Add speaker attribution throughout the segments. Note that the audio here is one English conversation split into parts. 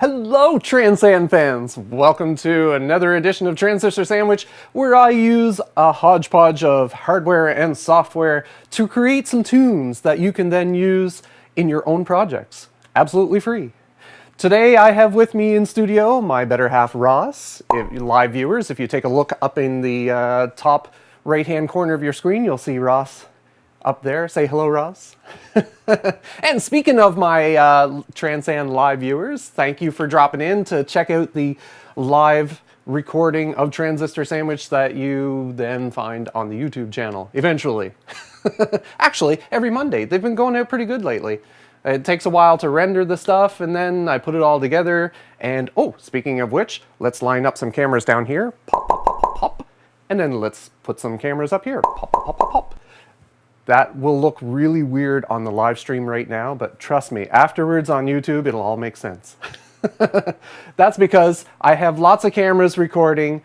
Speaker 1: Hello, Transand fans! Welcome to another edition of Transistor Sandwich, where I use a hodgepodge of hardware and software to create some tunes that you can then use in your own projects, absolutely free. Today I have with me in studio my better half Ross. Live viewers, if you take a look up in the top right-hand corner of your screen, you'll see Ross up there. Say hello, Ross. And speaking of my Transand live viewers, thank you for dropping in to check out the live recording of Transistor Sandwich that you then find on the YouTube channel, eventually. Actually, every Monday. They've been going out pretty good lately. It takes a while to render the stuff, and then I put it all together. And, oh, speaking of which, let's line up some cameras down here. Pop, pop, pop, pop, pop. And then let's put some cameras up here. Pop, pop, pop, pop, pop. That will look really weird on the live stream right now, but trust me, afterwards on YouTube, it'll all make sense. That's because I have lots of cameras recording,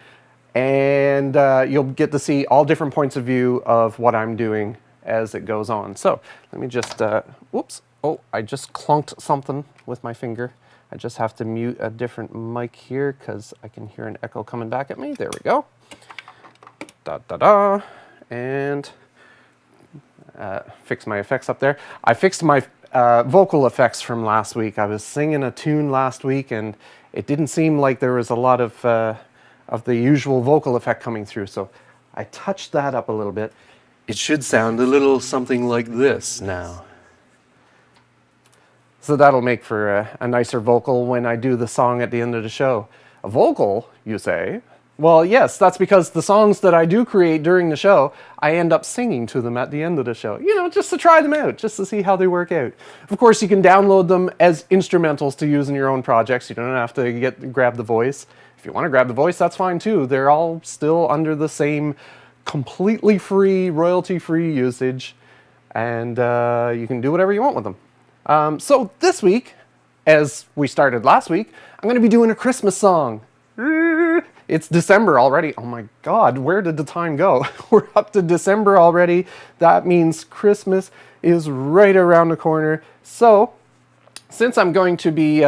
Speaker 1: and you'll get to see all different points of view of what I'm doing as it goes on. So let me just, whoops. Oh, I just clunked something with my finger. I just have to mute a different mic here because I can hear an echo coming back at me. There we go. Da-da-da. And fix my effects up there. I fixed my vocal effects from last week. I was singing a tune last week, and it didn't seem like there was a lot of the usual vocal effect coming through, so I touched that up a little bit. It should sound a little something like this now. So that'll make for a nicer vocal when I do the song at the end of the show. A vocal, you say? Well, yes, that's because the songs that I do create during the show, I end up singing to them at the end of the show. You know, just to try them out, just to see how they work out. Of course, you can download them as instrumentals to use in your own projects. You don't have to grab the voice. If you want to grab the voice, that's fine too. They're all still under the same completely free, royalty-free usage. And you can do whatever you want with them. So this week, as we started last week, I'm going to be doing a Christmas song. It's December already. Oh my God, where did the time go? We're up to December already. That means Christmas is right around the corner. So, since I'm going to be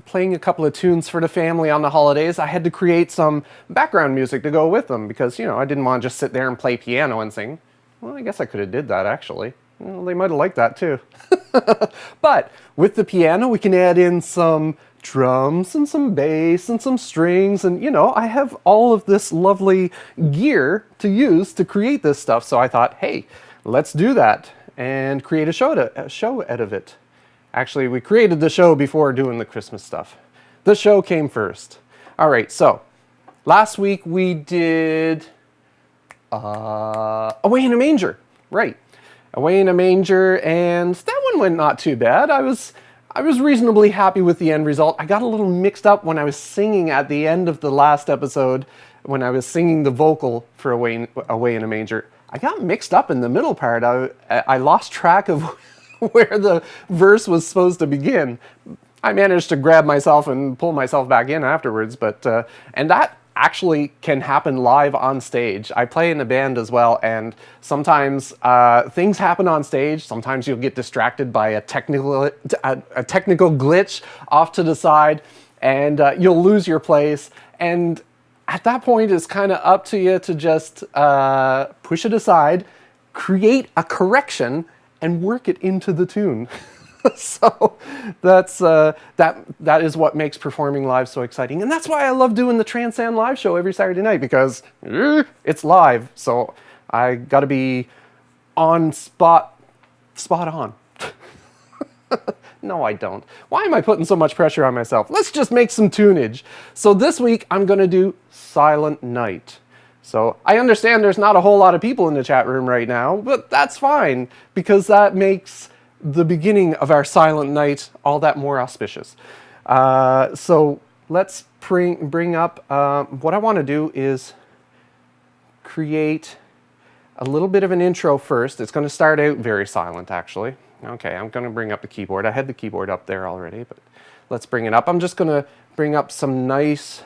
Speaker 1: playing a couple of tunes for the family on the holidays, I had to create some background music to go with them because, you know, I didn't want to just sit there and play piano and sing. Well, I guess I could have did that actually. Well, they might have liked that too. But with the piano, we can add in some drums and some bass and some strings, and you know, I have all of this lovely gear to use to create this stuff, so I thought, hey, let's do that and create a show out of it. Actually, we created the show before doing the Christmas stuff. The show came first. All right, so last week we did Away in a Manger, right? Away in a Manger, and that one went not too bad. I was reasonably happy with the end result. I got a little mixed up when I was singing at the end of the last episode, when I was singing the vocal for Away in a Manger. I got mixed up in the middle part. I lost track of where the verse was supposed to begin. I managed to grab myself and pull myself back in afterwards, but and that actually can happen live on stage. I play in a band as well, and sometimes things happen on stage. Sometimes you'll get distracted by a technical glitch off to the side, and you'll lose your place. And at that point, it's kind of up to you to just push it aside, create a correction, and work it into the tune. So that's that is what makes performing live so exciting, and that's why I love doing the Transand live show every Saturday night, because it's live, so I got to be on spot on. No, I don't. Why am I putting so much pressure on myself? Let's just make some tunage. So this week I'm going to do Silent Night. So I understand there's not a whole lot of people in the chat room right now, but that's fine, because that makes the beginning of our Silent Night all that more auspicious. So let's bring up, what I want to do is create a little bit of an intro first. It's going to start out very silent, actually. Okay, I'm going to bring up the keyboard. I had the keyboard up there already, but let's bring it up. I'm just going to bring up some nice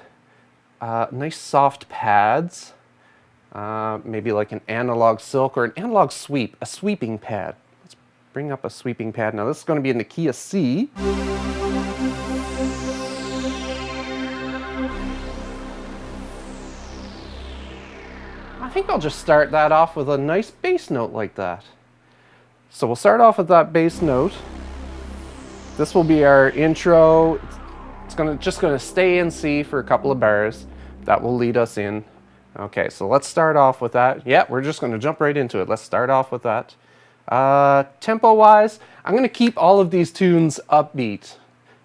Speaker 1: soft pads, maybe like an analog silk or an analog sweep, a sweeping pad. Bring up a sweeping pad. Now this is going to be in the key of C. think I'll just start that off with a nice bass note like that. So we'll start off with that bass note. This will be our intro. It's just gonna stay in C for a couple of bars. That will lead us in. Okay, so let's start off with that. Yeah, we're just gonna jump right into it. Let's start off with that. Tempo-wise, I'm gonna keep all of these tunes upbeat.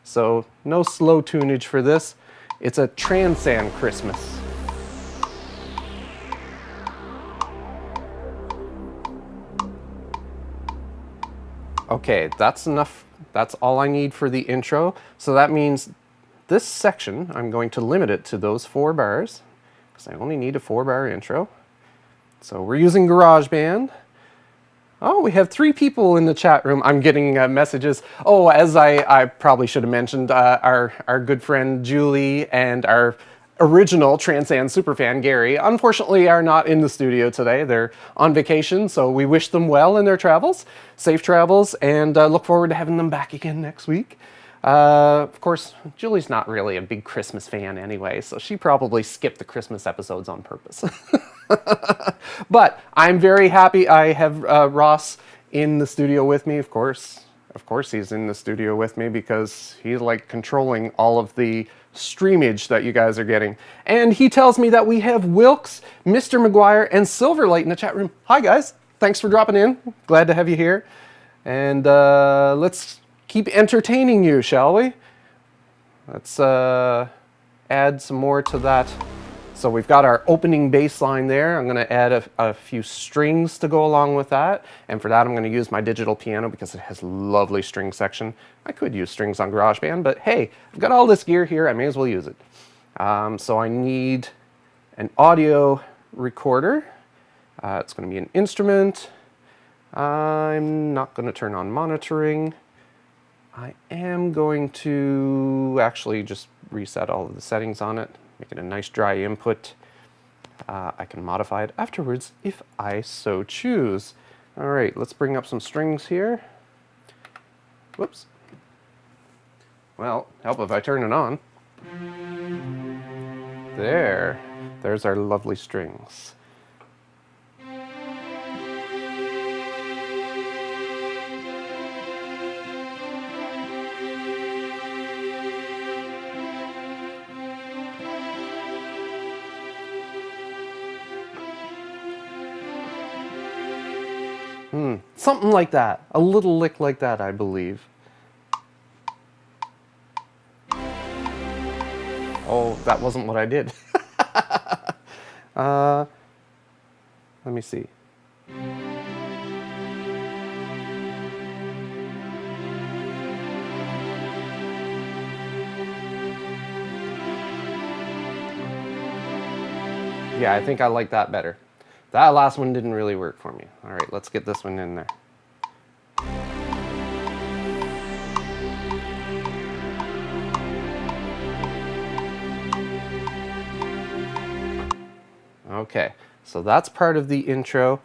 Speaker 1: So no slow tunage for this. It's a Transcend Christmas. Okay, that's enough. That's all I need for the intro. So that means this section, I'm going to limit it to those 4 bars, because I only need a 4-bar intro. So we're using GarageBand. Oh, we have 3 people in the chat room. I'm getting messages. Oh, as I probably should have mentioned, our good friend Julie and our original Transcend superfan Gary, unfortunately, are not in the studio today. They're on vacation, so we wish them well in their travels, safe travels, and look forward to having them back again next week. Of course, Julie's not really a big Christmas fan anyway, so she probably skipped the Christmas episodes on purpose. But I'm very happy I have Ross in the studio with me, of course. Of course he's in the studio with me because he's like controlling all of the streamage that you guys are getting. And he tells me that we have Wilkes, Mr. McGuire, and Silverlight in the chat room. Hi guys, thanks for dropping in. Glad to have you here. And let's keep entertaining you, shall we? Let's add some more to that. So we've got our opening bass line there. I'm going to add a few strings to go along with that. And for that, I'm going to use my digital piano because it has lovely string section. I could use strings on GarageBand, but hey, I've got all this gear here. I may as well use it. So I need an audio recorder. It's going to be an instrument. I'm not going to turn on monitoring. I am going to actually just reset all of the settings on it. Make it a nice dry input. I can modify it afterwards if I so choose. All right, let's bring up some strings here. Whoops. Well, help if I turn it on. There's our lovely strings. Something like that. A little lick like that, I believe. Oh, that wasn't what I did. Let me see. Yeah, I think I like that better. That last one didn't really work for me. All right, let's get this one in there. Okay, so that's part of the intro.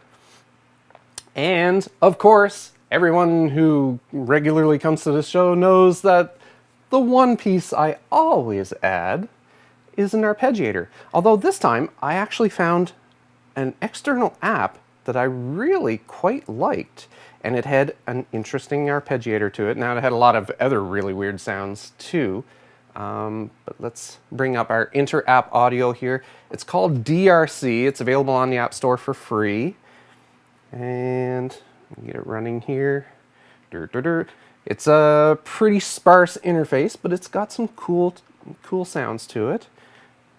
Speaker 1: And of course, everyone who regularly comes to this show knows that the one piece I always add is an arpeggiator. Although this time I actually found an external app that I really quite liked, and it had an interesting arpeggiator to it. Now it had a lot of other really weird sounds too, but let's bring up our inter-app audio here. It's called DRC. It's available on the App Store for free, and get it running here. It's a pretty sparse interface, but it's got some cool sounds to it.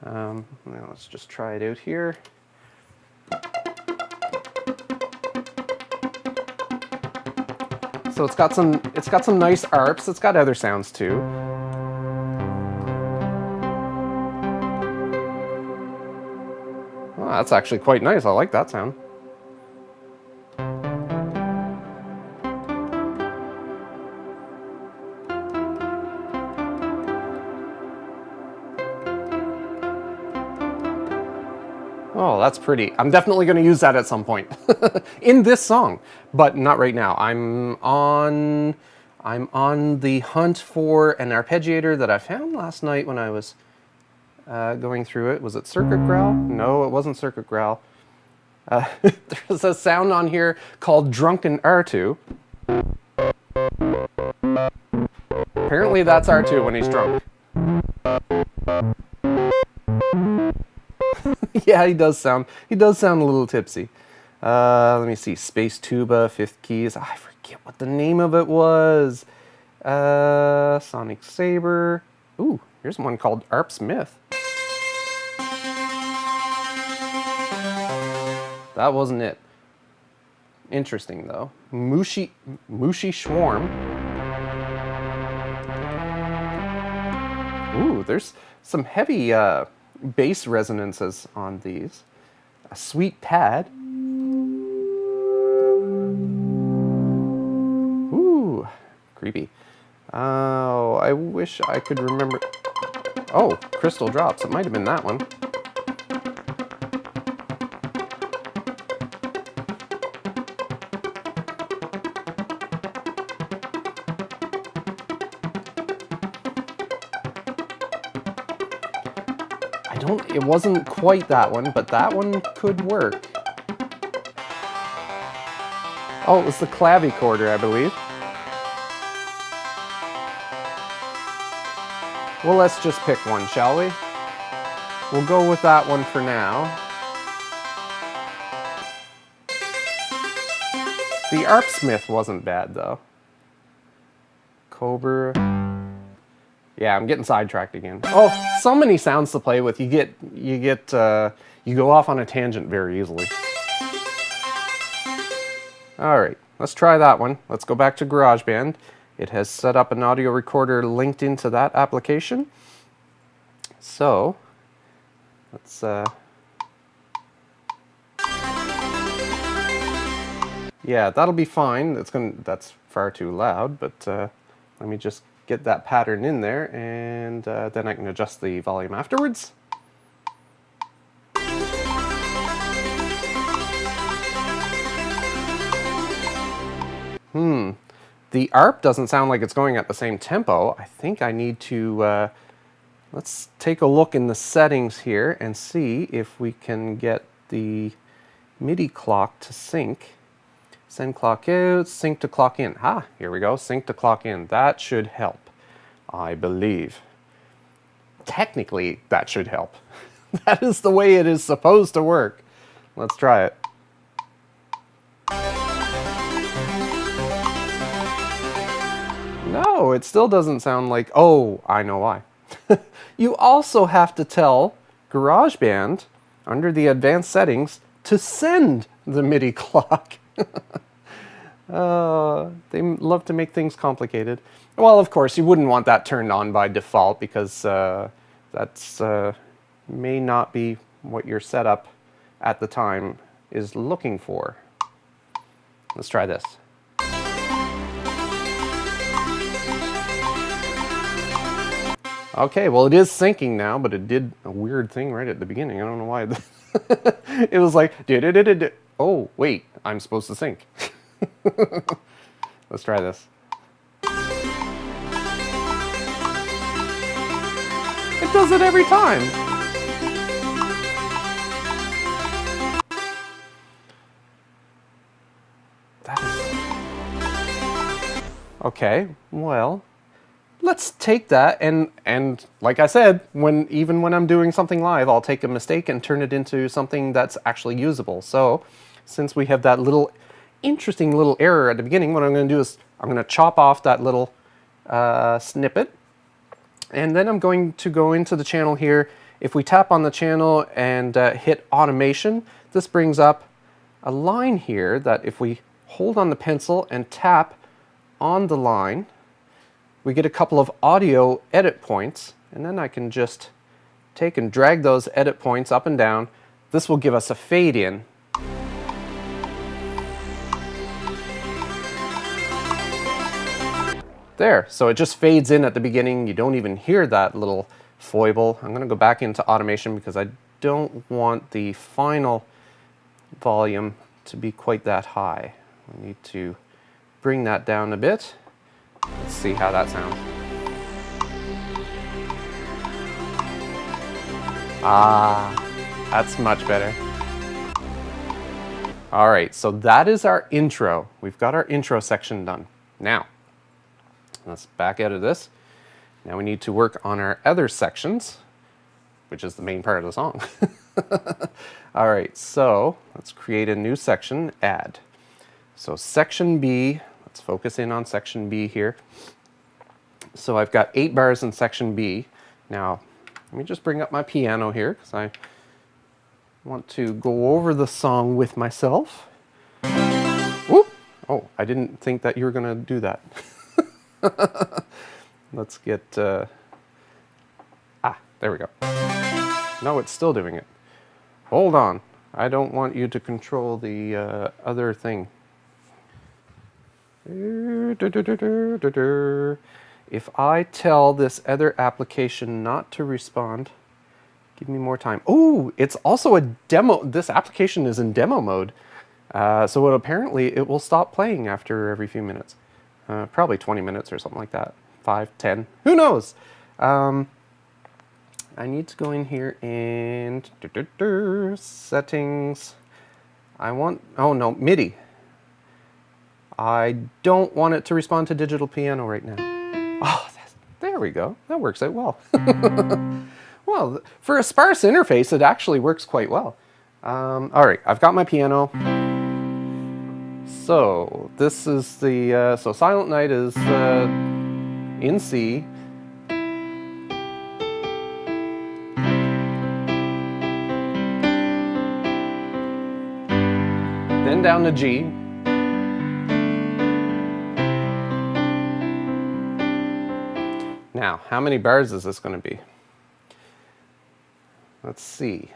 Speaker 1: Now let's just try it out here. So it's got some nice arps. It's got other sounds too. Oh, that's actually quite nice. I like that sound. Oh, that's pretty. I'm definitely going to use that at some point in this song, but not right now. I'm on the hunt for an arpeggiator that I found last night when I was going through it. Was it Circuit Growl? No, it wasn't Circuit Growl. There's a sound on here called Drunken R2. Apparently that's R2 when he's drunk. Yeah, he does sound a little tipsy. Let me see. Space tuba, fifth keys. I forget what the name of it was. Sonic Saber. Ooh, here's one called Arp Smith. That wasn't it. Interesting though. Mushy Schwarm. Ooh, there's some heavy bass resonances on these. A sweet pad. Ooh, creepy. Oh, I wish I could remember. Oh, Crystal Drops. It might have been that one. It wasn't quite that one, but that one could work. Oh, it was the clavicorder, I believe. Well, let's just pick one, shall we? We'll go with that one for now. The Arp Smith wasn't bad, though. Cobra. Yeah, I'm getting sidetracked again. Oh, so many sounds to play with. You go off on a tangent very easily. All right, let's try that one. Let's go back to GarageBand. It has set up an audio recorder linked into that application. So, let's yeah, that'll be fine. That's far too loud, but let me just get that pattern in there, and then I can adjust the volume afterwards. The ARP doesn't sound like it's going at the same tempo. I think I need to, let's take a look in the settings here and see if we can get the MIDI clock to sync. Send clock out, sync to clock in. Ah, here we go, sync to clock in. That should help, I believe. Technically, that should help. That is the way it is supposed to work. Let's try it. No, it still doesn't sound like, oh, I know why. You also have to tell GarageBand, under the advanced settings, to send the MIDI clock. They love to make things complicated. Well, of course, you wouldn't want that turned on by default because that's may not be what your setup at the time is looking for. Let's try this. Okay, well, it is syncing now, but it did a weird thing right at the beginning. I don't know why. It was like, oh, wait, I'm supposed to sync. Let's try this. It does it every time. That is... Okay, well, let's take that and like I said, even when I'm doing something live, I'll take a mistake and turn it into something that's actually usable. So, since we have that interesting little error at the beginning, what I'm going to do is I'm going to chop off that little snippet, and then I'm going to go into the channel here. If we tap on the channel and hit automation, this brings up a line here that if we hold on the pencil and tap on the line, we get a couple of audio edit points, and then I can just take and drag those edit points up and down. This will give us a fade in. There, so it just fades in at the beginning. You don't even hear that little foible. I'm gonna go back into automation because I don't want the final volume to be quite that high. I need to bring that down a bit. Let's see how that sounds. Ah, that's much better. All right, so that is our intro. We've got our intro section done. Now, let's back out of this. Now we need to work on our other sections, which is the main part of the song. All right, so let's create a new section, add. So section B, let's focus in on section B here. So I've got 8 bars in section B. Now, let me just bring up my piano here because I want to go over the song with myself. Whoop! Oh, I didn't think that you were going to do that. Let's get... there we go. No, it's still doing it. Hold on. I don't want you to control the other thing. If I tell this other application not to respond, give me more time. Oh, it's also a demo. This application is in demo mode. So apparently it will stop playing after every few minutes. Probably 20 minutes or something like that. 5, 10, who knows? I need to go in here and settings. I want, oh no, MIDI. I don't want it to respond to digital piano right now. Oh, there we go. That works out well. Well, for a sparse interface, it actually works quite well. All right, I've got my piano. So this is the, so Silent Night is in C. Then down to G. Now, how many bars is this going to be? Let's see.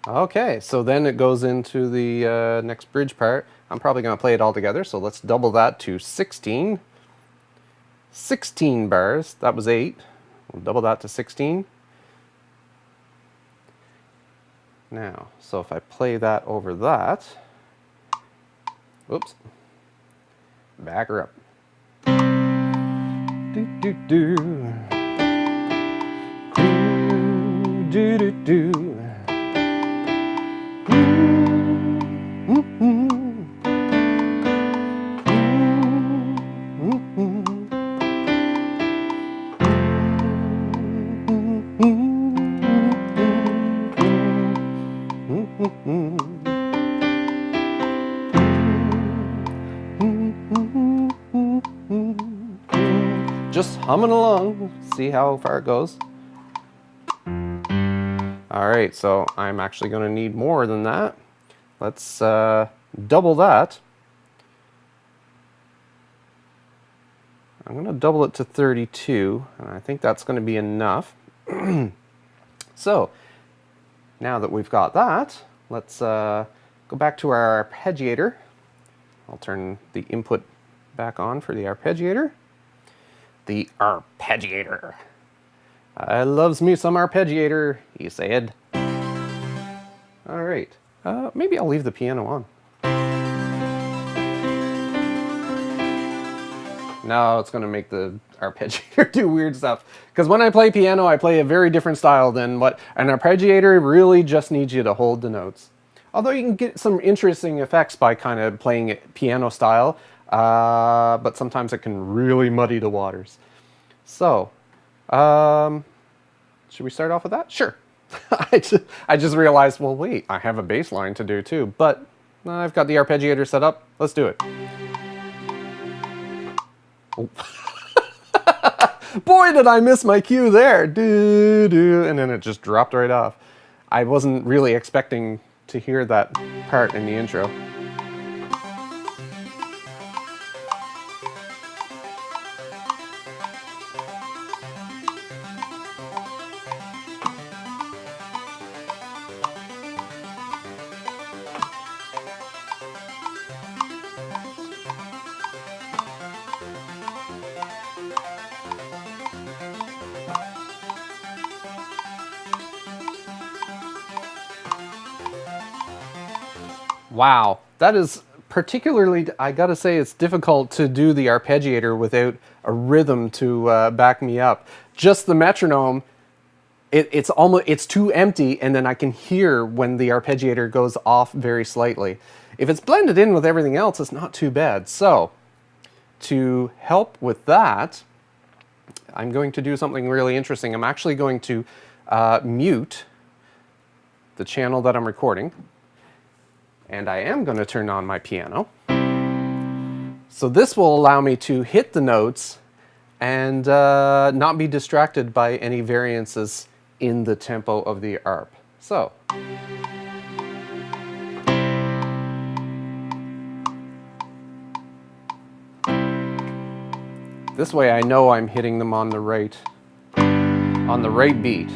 Speaker 1: Okay, so then it goes into the next bridge part. I'm probably going to play it all together, so let's double that to 16. 16 bars, that was 8. We'll double that to 16. Now, so if I play that over that, oops, back her up. Do do do. Do do do do. Just humming along, see how far it goes. Alright, so I'm actually going to need more than that. Let's double that. I'm going to double it to 32, and I think that's going to be enough. So, now that we've got that, let's go back to our arpeggiator. I'll turn the input back on for the arpeggiator. The arpeggiator. I loves me some arpeggiator, he said. All right, maybe I'll leave the piano on. Now it's going to make the arpeggiator do weird stuff. Because when I play piano, I play a very different style than what an arpeggiator really just needs you to hold the notes. Although you can get some interesting effects by kind of playing it piano style, but sometimes it can really muddy the waters. So, should we start off with that? Sure. I just realized, well, wait, I have a bass line to do too, but I've got the arpeggiator set up. Let's do it. Oh. Boy, did I miss my cue there. Do, do, and then it just dropped right off. I wasn't really expecting to hear that part in the intro. Wow, that is particularly, I gotta say, it's difficult to do the arpeggiator without a rhythm to back me up. Just the metronome, it's too empty, and then I can hear when the arpeggiator goes off very slightly. If it's blended in with everything else, it's not too bad. So, to help with that, I'm going to do something really interesting. I'm actually going to mute the channel that I'm recording, and I am going to turn on my piano. So this will allow me to hit the notes and not be distracted by any variances in the tempo of the arp. So. This way I know I'm hitting them on the right beat.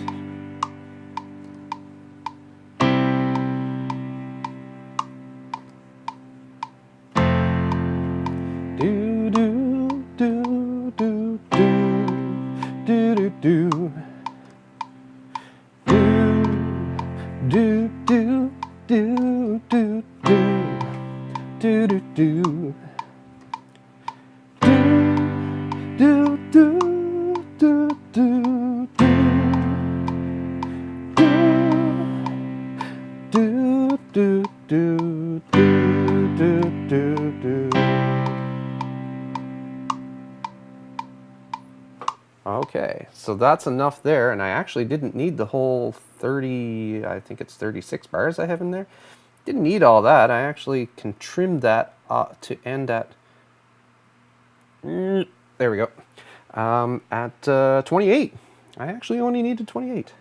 Speaker 1: Do do do do do do do do do do do do do do do. Do do do do do do do do do do do. Okay, so that's enough there, and I actually didn't need the whole 30, I think it's 36 bars I have in there. Didn't need all that. I actually can trim that to end at there we go. At 28. I actually only needed 28.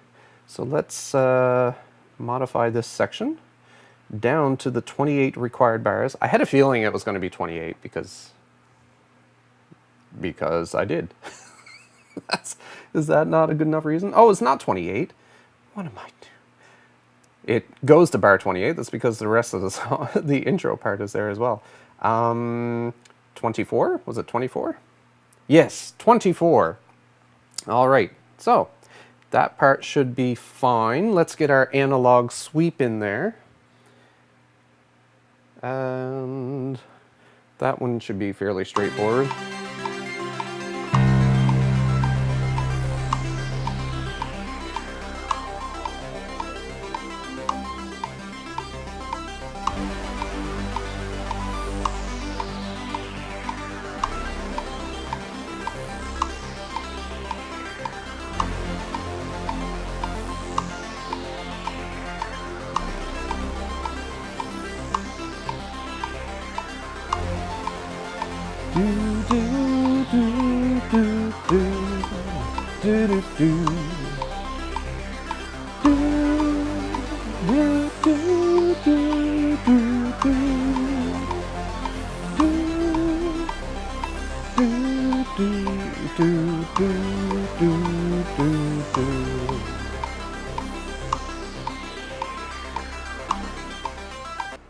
Speaker 1: So let's modify this section down to the 28 required bars. I had a feeling it was going to be 28 because I did. Is that not a good enough reason? Oh, it's not 28. What am I doing? It goes to bar 28. That's because the rest of the song, the intro part is there as well. 24? Was it 24? Yes, 24. All right, so that part should be fine. Let's get our analog sweep in there. And that one should be fairly straightforward.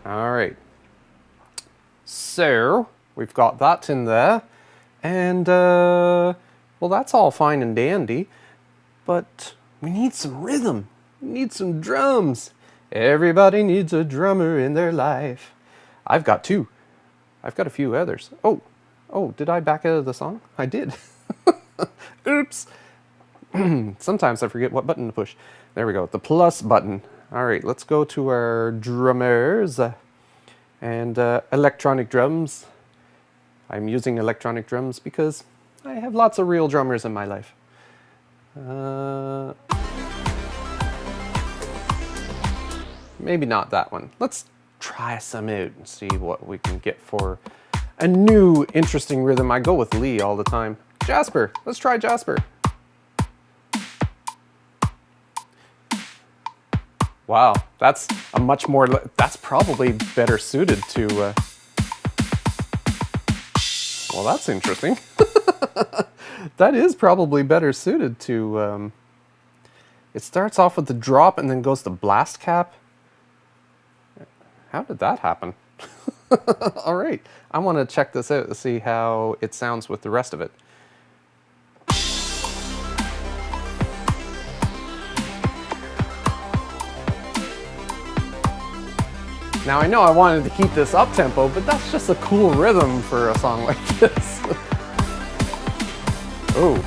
Speaker 1: All right, so we've got that in there, and well, that's all fine and dandy, but we need some rhythm. We need some drums. Everybody needs a drummer in their life. I've got two. I've got a few others. Oh, did I back out of the song? I did. Oops. Sometimes I forget what button to push. There we go, the plus button. All right, let's go to our drummers and electronic drums. I'm using electronic drums because I have lots of real drummers in my life. Maybe not that one. Let's try some out and see what we can get for a new interesting rhythm. I go with Lee all the time. Jasper, let's try Jasper. Wow, that's a much more, that's probably better suited to, well, that's interesting. That is probably better suited to, it starts off with the drop and then goes to blast cap. How did that happen? All right, I want to check this out to see how it sounds with the rest of it. Now I know I wanted to keep this up tempo, but that's just a cool rhythm for a song like this. Oh.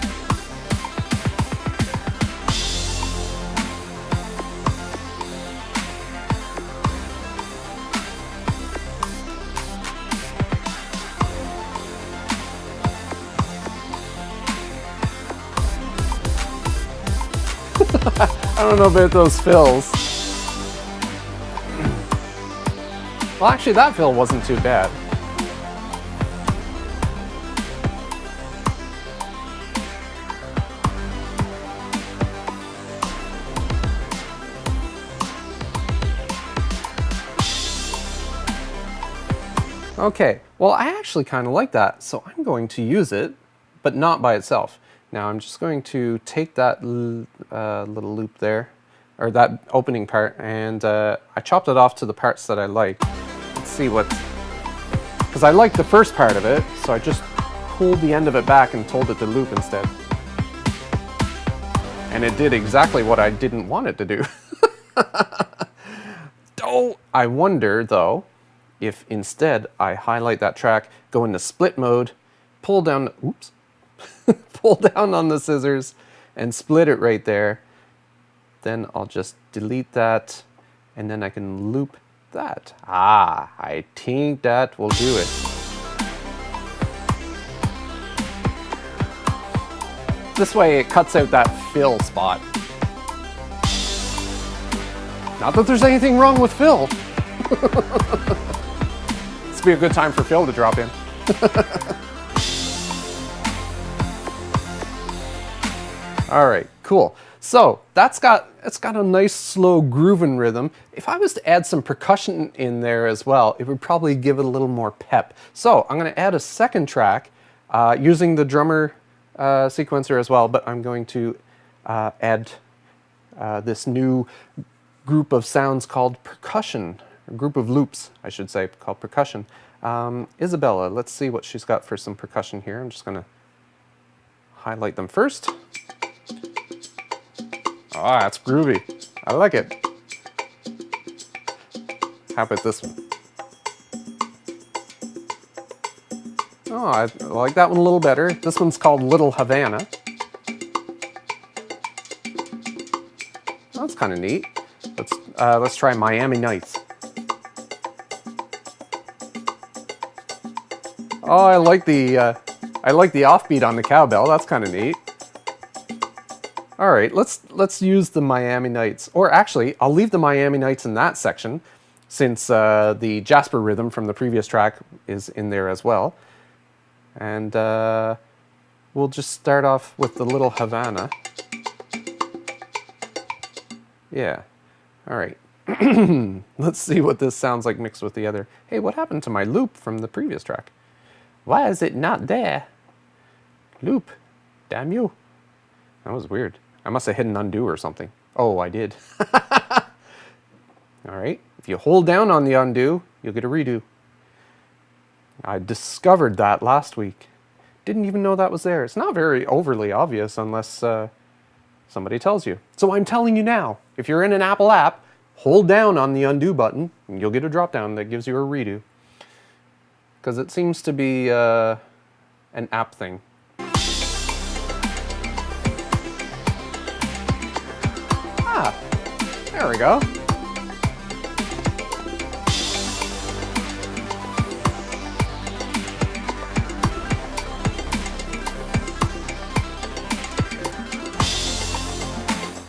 Speaker 1: I don't know about those fills. Well, actually, that fill wasn't too bad. Okay, well, I actually kind of like that, so I'm going to use it, but not by itself. Now I'm just going to take that little loop there, or that opening part, and I chopped it off to the parts that I like. Let's see what, because I like the first part of it, so I just pulled the end of it back and told it to loop instead. And it did exactly what I didn't want it to do. Oh, I wonder though, if instead I highlight that track, go into split mode, pull down, oops, pull down on the scissors and split it right there. Then I'll just delete that and then I can loop that. Ah, I think that will do it. This way it cuts out that fill spot. Not that there's anything wrong with fill. This would be a good time for Phil to drop in. All right, cool. So it's got a nice slow grooving rhythm. If I was to add some percussion in there as well, it would probably give it a little more pep. So I'm going to add a second track using the drummer sequencer as well, but I'm going to add this new group of sounds called percussion. A group of loops, I should say, called percussion. Isabella, let's see what she's got for some percussion here. I'm just going to highlight them first. Ah, that's groovy. I like it. How about this one? Oh, I like that one a little better. This one's called Little Havana. That's kind of neat. Let's try Miami Nights. Oh, I like the offbeat on the cowbell. That's kind of neat. All right, let's use the Miami Nights. Or actually, I'll leave the Miami Nights in that section since the Jasper rhythm from the previous track is in there as well. And we'll just start off with the Little Havana. Yeah. All right. Let's see what this sounds like mixed with the other. Hey, what happened to my loop from the previous track? Why is it not there? Loop. Damn you. That was weird. I must have hit an undo or something. Oh, I did. All right. If you hold down on the undo, you'll get a redo. I discovered that last week. Didn't even know that was there. It's not very overly obvious unless somebody tells you. So I'm telling you now. If you're in an Apple app, hold down on the undo button and you'll get a drop down that gives you a redo. Because it seems to be an app thing. Ah, there we go.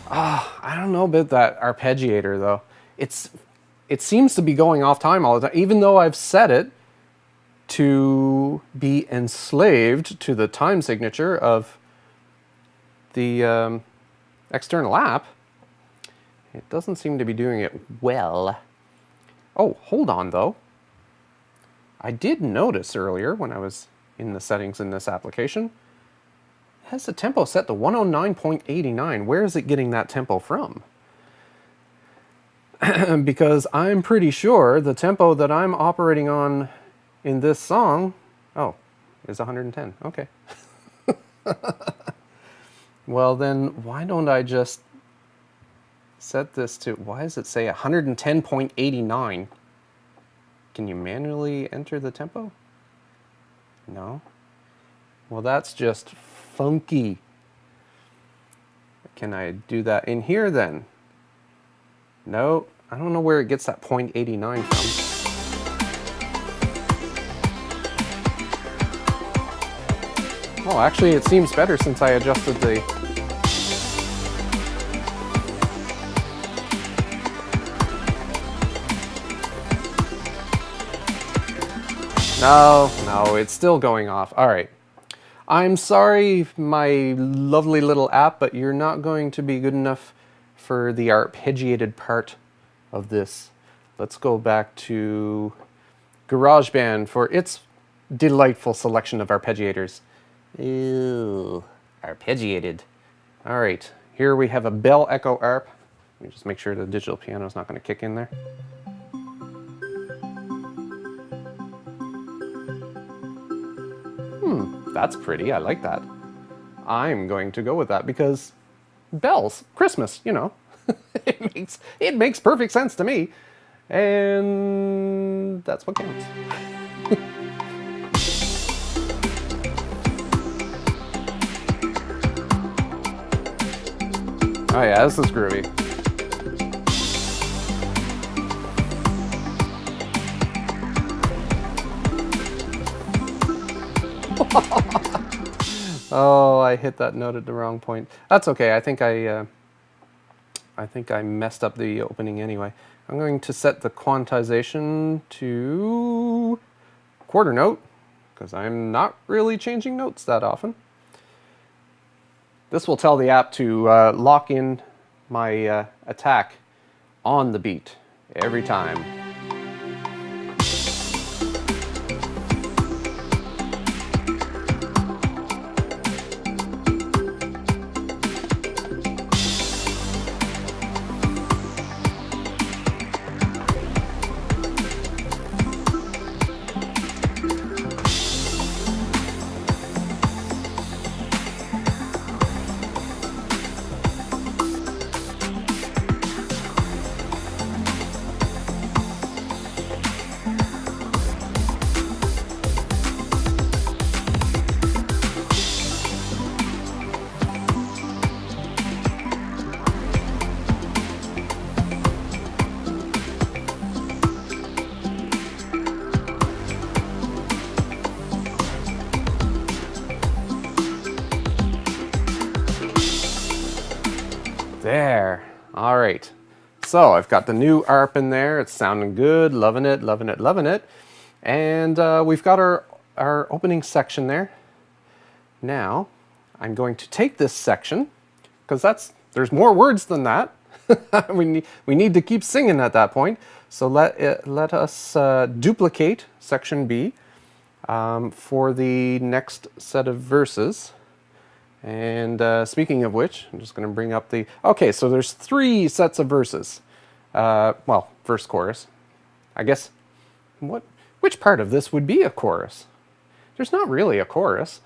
Speaker 1: I don't know about that arpeggiator though. It seems to be going off time all the time, even though I've set it to be enslaved to the time signature of the external app. It doesn't seem to be doing it well. Oh, hold on though. I did notice earlier when I was in the settings in this application, it has the tempo set to 109.89. Where is it getting that tempo from? Because I'm pretty sure the tempo that I'm operating on in this song, oh, is 110. Okay. Well then, why don't I just set this to, why does it say 110.89? Can you manually enter the tempo? No. Well, that's just funky. Can I do that in here then? No, I don't know where it gets that 0.89 from. Oh, actually it seems better since I adjusted the... No, it's still going off. All right. I'm sorry, my lovely little app, but you're not going to be good enough for the arpeggiated part of this. Let's go back to GarageBand for its delightful selection of arpeggiators. Ew, arpeggiated. All right, here we have a bell echo arp. Let me just make sure the digital piano is not going to kick in there. That's pretty, I like that. I'm going to go with that because bells, Christmas, you know. it makes perfect sense to me. And that's what counts. Oh yeah, this is groovy. Oh, I hit that note at the wrong point. That's okay. I think I messed up the opening anyway. I'm going to set the quantization to quarter note because I'm not really changing notes that often. This will tell the app to lock in my attack on the beat every time. There. All right. So I've got the new ARP in there. It's sounding good. Loving it, loving it, loving it. And we've got our opening section there. Now I'm going to take this section because there's more words than that. we need to keep singing at that point. So let us duplicate section B for the next set of verses. And speaking of which, I'm just going to bring up the... Okay, so there's 3 sets of verses. Well, verse, chorus. I guess, which part of this would be a chorus? There's not really a chorus.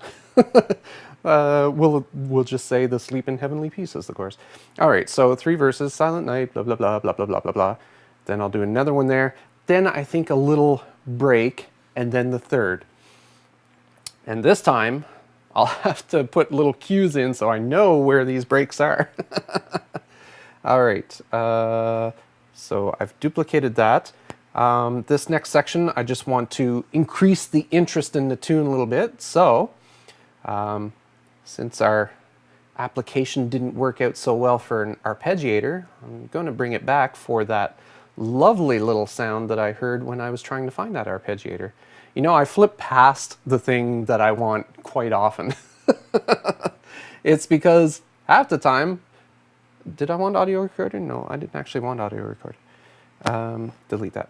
Speaker 1: We'll just say the sleep in heavenly peace is the chorus. All right, so 3 verses, silent night, blah, blah, blah, blah, blah, blah, blah, blah. Then I'll do another one there. Then I think a little break, and then the third. And this time... I'll have to put little cues in so I know where these breaks are. All right, so I've duplicated that. This next section, I just want to increase the interest in the tune a little bit. So, since our application didn't work out so well for an arpeggiator, I'm going to bring it back for that lovely little sound that I heard when I was trying to find that arpeggiator. You know, I flip past the thing that I want quite often. It's because half the time, did I want audio recording? No, I didn't actually want audio recording. Delete that.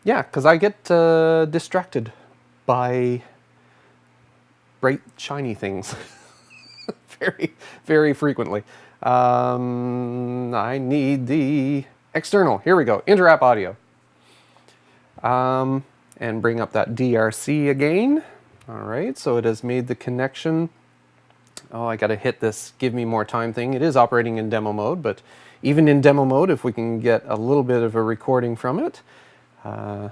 Speaker 1: Yeah, because I get distracted by bright, shiny things very, very frequently. I need the external. Here we go. Inter-app audio. And bring up that DRC again. All right, so it has made the connection. Oh, I got to hit this give me more time thing. It is operating in demo mode, but even in demo mode, if we can get a little bit of a recording from it, And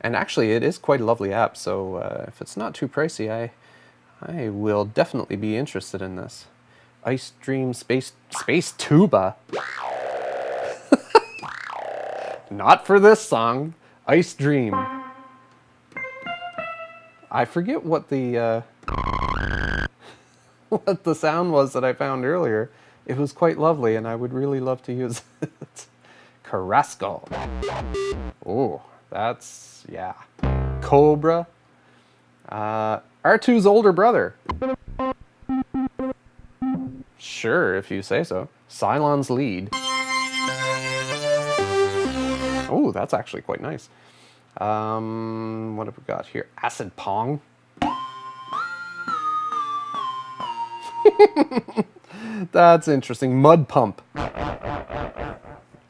Speaker 1: actually, it is quite a lovely app. So if it's not too pricey, I will definitely be interested in this. Ice Dream Space Tuba. Not for this song. Ice Dream. I forget what the what the sound was that I found earlier. It was quite lovely, and I would really love to use it. Carrasco. Oh, that's, yeah. Cobra. R2's older brother. Sure, if you say so. Cylon's lead. Oh, that's actually quite nice. What have we got here? Acid Pong. That's interesting. Mud Pump.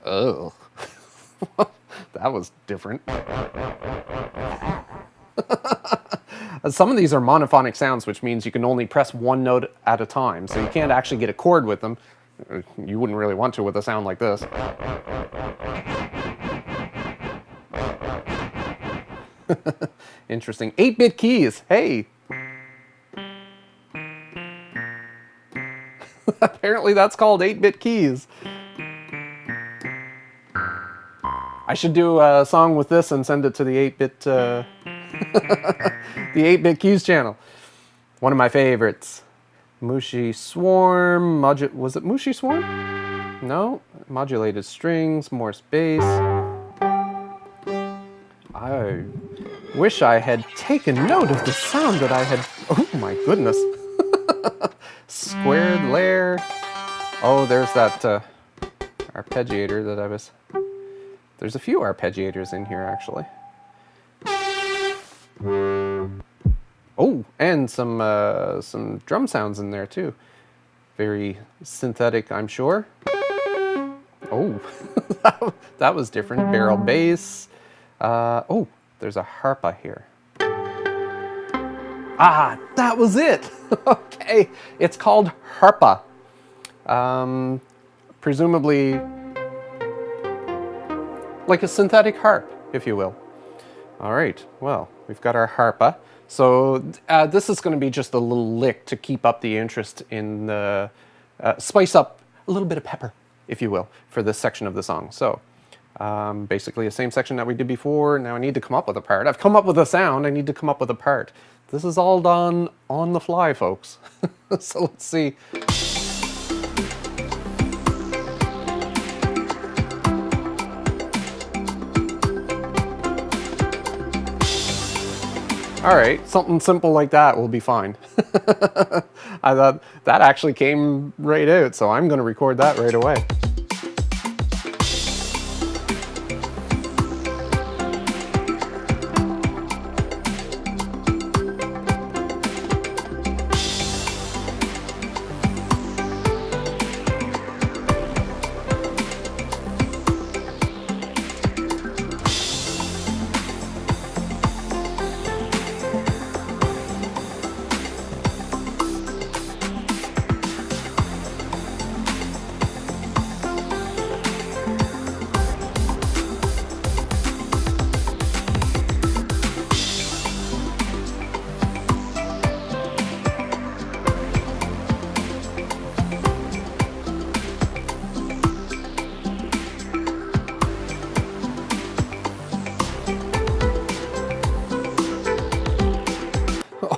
Speaker 1: Oh. That was different. Some of these are monophonic sounds, which means you can only press one note at a time, so you can't actually get a chord with them. You wouldn't really want to with a sound like this. Interesting. 8-bit keys. Hey! Apparently that's called 8-bit keys. I should do a song with this and send it to the 8-bit the 8-bit keys channel. One of my favorites. Mushy Swarm. Was it Mushy Swarm? No. Modulated strings, Morse bass. I wish I had taken note of the sound that I had. Oh my goodness. Squared layer. Oh, there's that arpeggiator that I was. There's a few arpeggiators in here, actually. Oh, and some drum sounds in there too. Very synthetic, I'm sure. Oh, that was different. Barrel bass. Oh, there's a harpa here. Ah, that was it. Okay, it's called harpa. Presumably like a synthetic harp, if you will. All right, well, we've got our harpa. So this is going to be just a little lick to keep up the interest in the, spice up a little bit of pepper, if you will, for this section of the song. So basically the same section that we did before. Now I need to come up with a part. I've come up with a sound, I need to come up with a part. This is all done on the fly, folks. So let's see. All right, something simple like that will be fine. I thought that actually came right out, so I'm going to record that right away.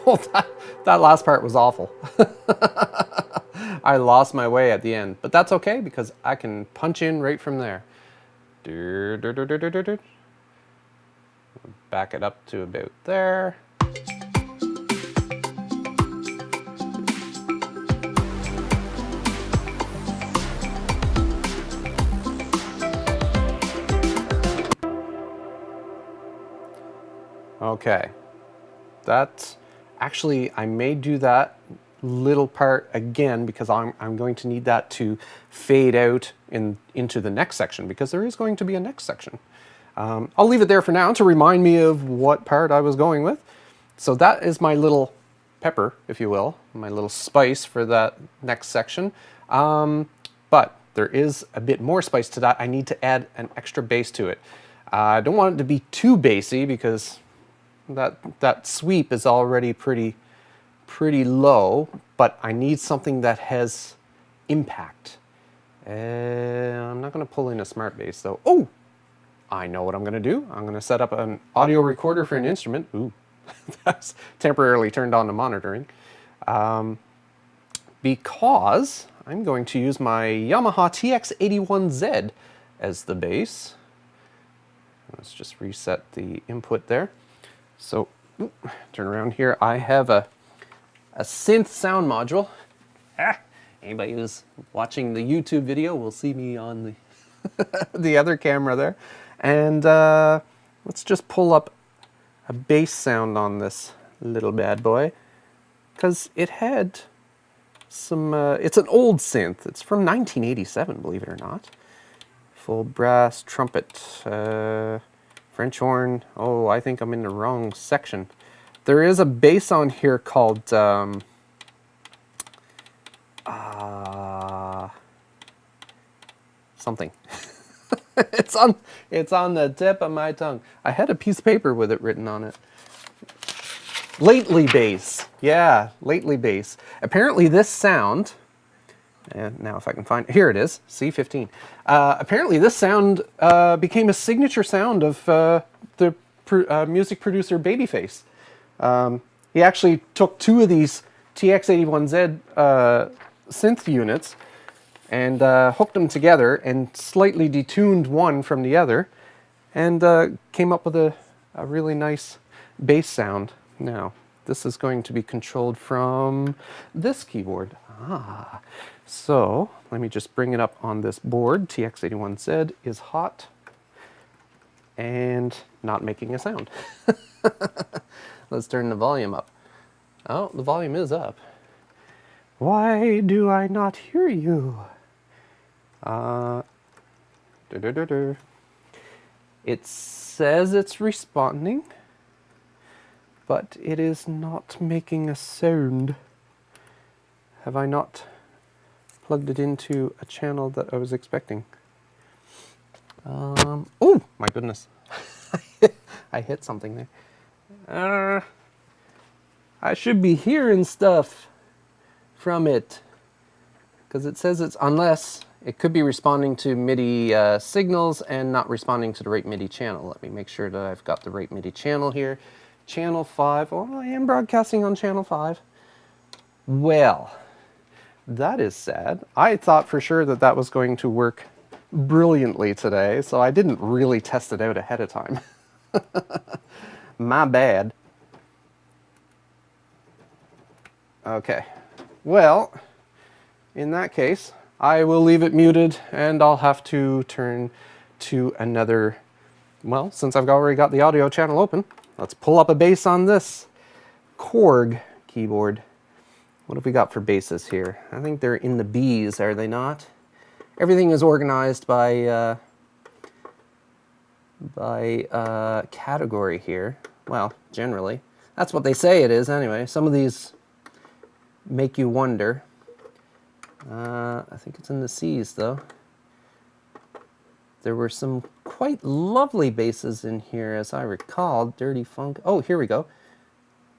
Speaker 1: Oh, that last part was awful. I lost my way at the end, but that's okay because I can punch in right from there. Back it up to about there. Okay, that's actually, I may do that little part again because I'm going to need that to fade out into the next section because there is going to be a next section. I'll leave it there for now to remind me of what part I was going with. So that is my little pepper, if you will, my little spice for that next section. But there is a bit more spice to that, I need to add an extra bass to it. I don't want it to be too bassy because that sweep is already pretty low, but I need something that has impact. I'm not going to pull in a smart bass though. Oh, I know what I'm going to do. I'm going to set up an audio recorder for an instrument. Ooh, that's temporarily turned on to monitoring. Because I'm going to use my Yamaha TX81Z as the bass. Let's just reset the input there. So, turn around here. I have a synth sound module. Anybody who's watching the YouTube video will see me on the other camera there. And let's just pull up a bass sound on this little bad boy, because it had some, it's an old synth. It's from 1987, believe it or not. Full brass, trumpet, French horn. Oh, I think I'm in the wrong section. There is a bass on here called something. It's on the tip of my tongue. I had a piece of paper with it written on it. Lately bass. Yeah, lately bass. Apparently this sound, and now if I can find, here it is, C15. Apparently this sound became a signature sound of the music producer Babyface. He actually took two of these TX81Z synth units and hooked them together and slightly detuned one from the other, and came up with a really nice bass sound. Now, this is going to be controlled from this keyboard. So let me just bring it up on this board. TX81Z is hot and not making a sound. Let's turn the volume up. Oh, the volume is up. Why do I not hear you? It says it's responding, but it is not making a sound. Have I not plugged it into a channel that I was expecting? Oh my goodness. I hit something there. I should be hearing stuff from it, because it says it's, unless it could be responding to MIDI signals and not responding to the right MIDI channel. Let me make sure that I've got the right MIDI channel here. Channel 5. Oh, I am broadcasting on channel 5. Well, that is sad. I thought for sure that that was going to work brilliantly today, so I didn't really test it out ahead of time. My bad. Okay. Well, in that case, I will leave it muted and I'll have to turn to another, well, since I've already got the audio channel open, let's pull up a bass on this Korg keyboard. What have we got for basses here? I think they're in the Bs, are they not? Everything is organized by category here. Well, generally. That's what they say it is anyway. Some of these make you wonder. I think it's in the C's though. There were some quite lovely basses in here as I recall. Dirty Funk. Oh, here we go.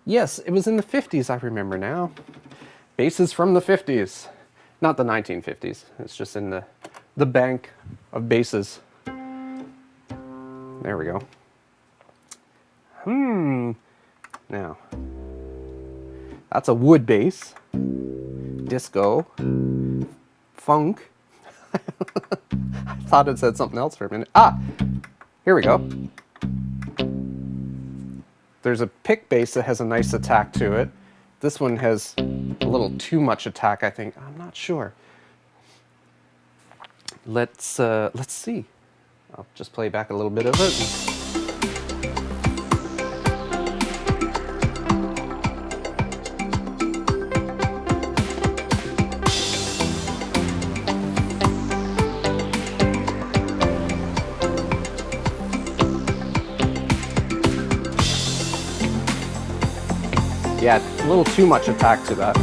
Speaker 1: Yes, it was in the 50s, I remember now. Basses from the 50s. Not the 1950s. It's just in the bank of basses. There we go. Now, that's a wood bass. Disco. Funk. I thought it said something else for a minute. Here we go. There's a pick bass that has a nice attack to it. This one has a little too much attack, I think. I'm not sure. Let's see. I'll just play back a little bit of it. Yeah, a little too much attack to that.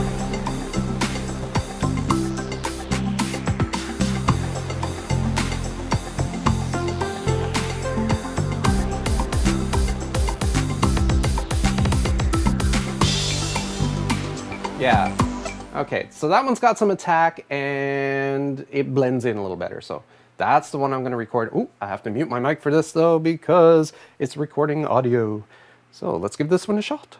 Speaker 1: Yeah. Okay, so that one's got some attack and it blends in a little better. So that's the one I'm going to record. Ooh, I have to mute my mic for this though because it's recording audio. So let's give this one a shot.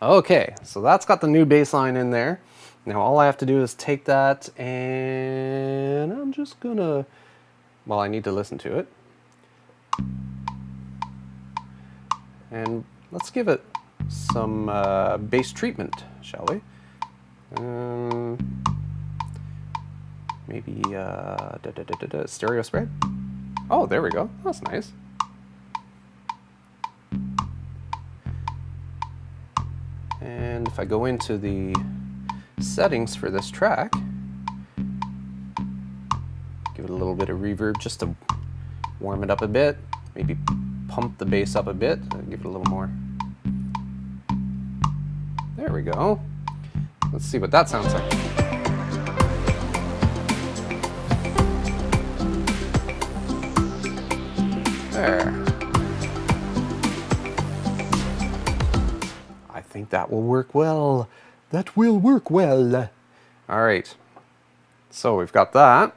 Speaker 1: Okay, so that's got the new bass line in there. Now all I have to do is take that and I'm just gonna, well, I need to listen to it. And let's give it some bass treatment, shall we? Maybe stereo spread. Oh, there we go. That's nice. And if I go into the settings for this track, give it a little bit of reverb just to warm it up a bit, maybe pump the bass up a bit, give it a little more. There we go. Let's see what that sounds like. There. I think that will work well. That will work well. All right. So we've got that.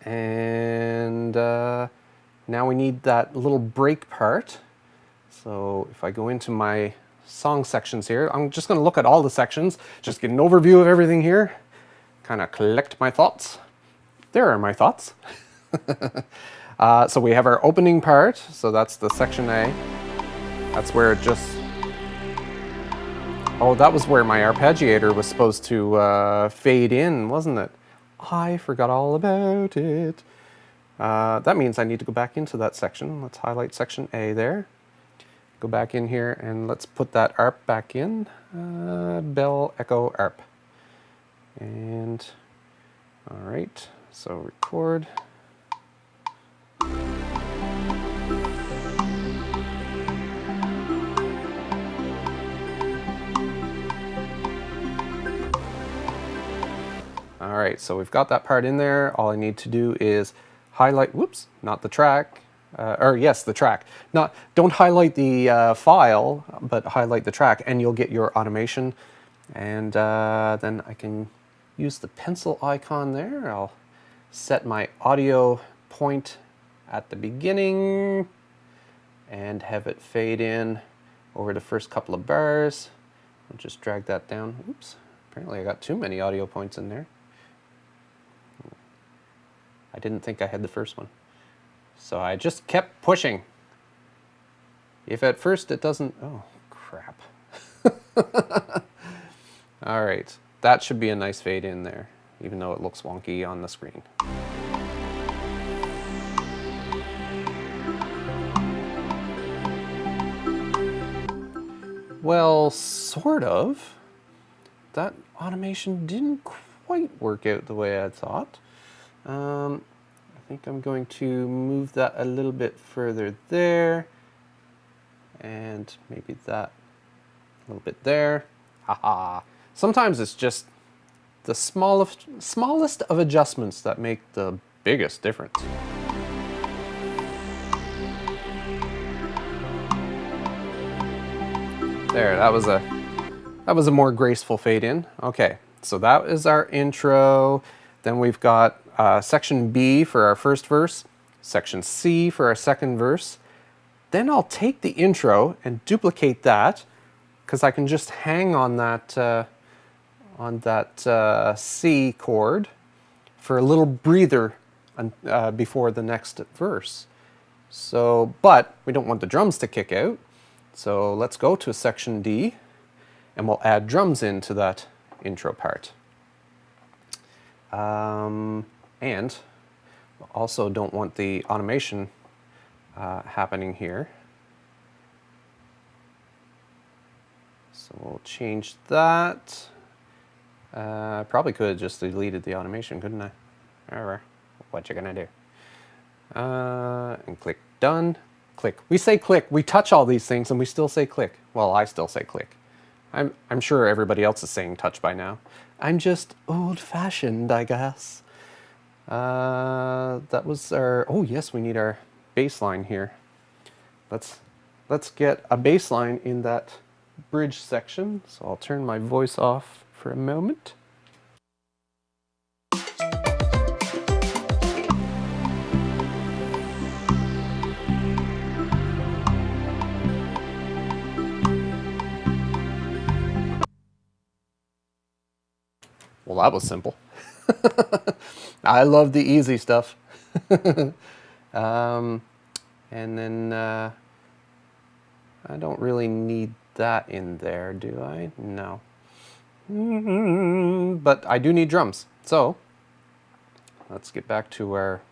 Speaker 1: And now we need that little break part. So if I go into my song sections here, I'm just going to look at all the sections, just get an overview of everything here, kind of collect my thoughts. There are my thoughts. So we have our opening part. So that's the section A. That's where it just... Oh, that was where my arpeggiator was supposed to fade in, wasn't it? I forgot all about it. That means I need to go back into that section. Let's highlight section A there. Go back in here and let's put that arp back in. Bell, echo, arp. And, all right, so record. All right, so we've got that part in there. All I need to do is highlight, whoops, not the track, or yes, the track. Don't highlight the file, but highlight the track and you'll get your automation. And then I can use the pencil icon there. I'll set my audio point at the beginning and have it fade in over the first couple of bars. I'll just drag that down. Oops, apparently I got too many audio points in there. I didn't think I had the first one. So I just kept pushing. If at first it doesn't, oh crap. All right, that should be a nice fade in there, even though it looks wonky on the screen. Well, sort of. That automation didn't quite work out the way I thought. I think I'm going to move that a little bit further there, and maybe that a little bit there. Haha. Sometimes it's just the smallest of adjustments that make the biggest difference. There, that was a more graceful fade in. Okay, so that is our intro. Then we've got section B for our first verse, section C for our second verse. Then I'll take the intro and duplicate that, because I can just hang on that on that C chord for a little breather before the next verse. So, but we don't want the drums to kick out. So let's go to section D and we'll add drums into that intro part. And we also don't want the automation happening here. So we'll change that. Probably could have just deleted the automation, couldn't I? Alright, what you gonna do? And click done. Click. We say click. We touch all these things and we still say click. Well, I still say click. I'm sure everybody else is saying touch by now. I'm just old-fashioned, I guess. That was our... Oh yes, we need our bass line here. Let's get a bass line in that bridge section. So I'll turn my voice off for a moment. Well, that was simple. I love the easy stuff. And then I don't really need that in there, do I? No. But I do need drums. So let's get back to our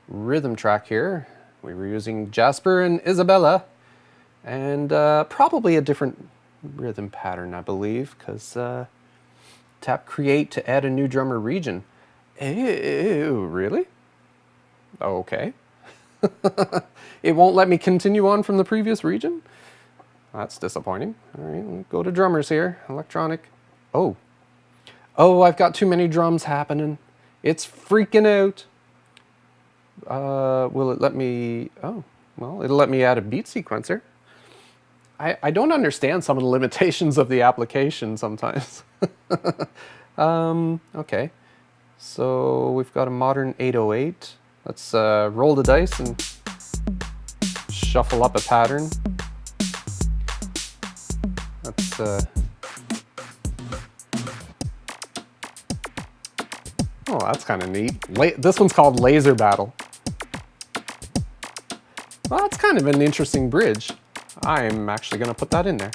Speaker 1: rhythm track here. We were using Jasper and Isabella, and probably a different rhythm pattern, I believe, because tap create to add a new drummer region. Ew, really? Okay. It won't let me continue on from the previous region? That's disappointing. All right, go to drummers here. Electronic. Oh. Oh, I've got too many drums happening. It's freaking out. Will it let me... Oh, well, it'll let me add a beat sequencer. I don't understand some of the limitations of the application sometimes. Okay. So we've got a modern 808. Let's roll the dice and shuffle up a pattern. Let's oh, that's kind of neat. This one's called Laser Battle. Well, that's kind of an interesting bridge. I'm actually going to put that in there.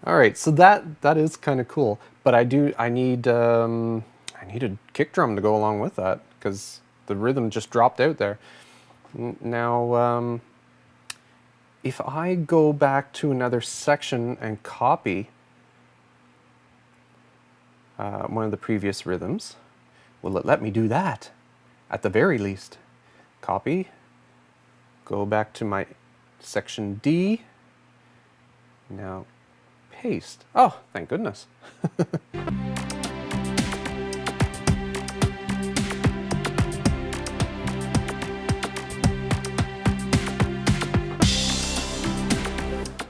Speaker 1: All right, so that is kind of cool, but I need a kick drum to go along with that because the rhythm just dropped out there. Now, if I go back to another section and copy one of the previous rhythms, will it let me do that? At the very least. Copy, go back to my section D. Now, paste. Oh, thank goodness.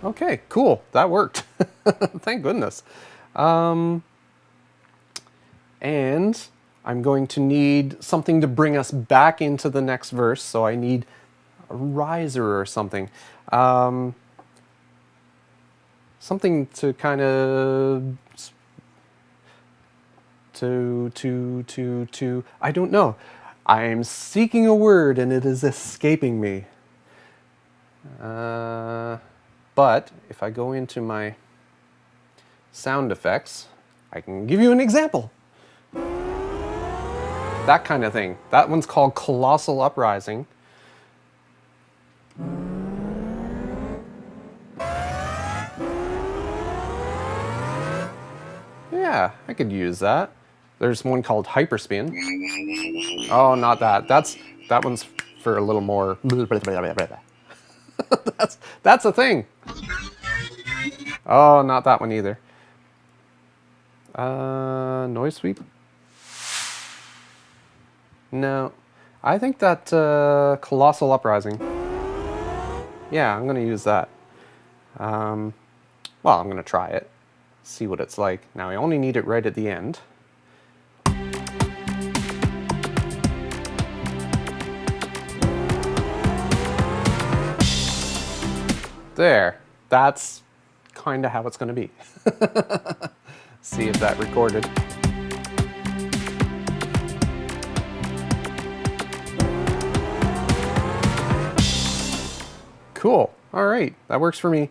Speaker 1: Okay, cool. That worked. Thank goodness. And I'm going to need something to bring us back into the next verse, so I need a riser or something. Something to kind of... I don't know. I'm seeking a word and it is escaping me. But if I go into my sound effects, I can give you an example. That kind of thing. That one's called Colossal Uprising. Yeah, I could use that. There's one called Hyperspin. Oh, not that. That one's for a little more... That's a thing. Oh, not that one either. Noise sweep? No. I think that Colossal Uprising. Yeah, I'm going to use that. Well, I'm going to try it. See what it's like. Now, I only need it right at the end. There. That's kind of how it's going to be. See if that recorded. Cool. All right. That works for me.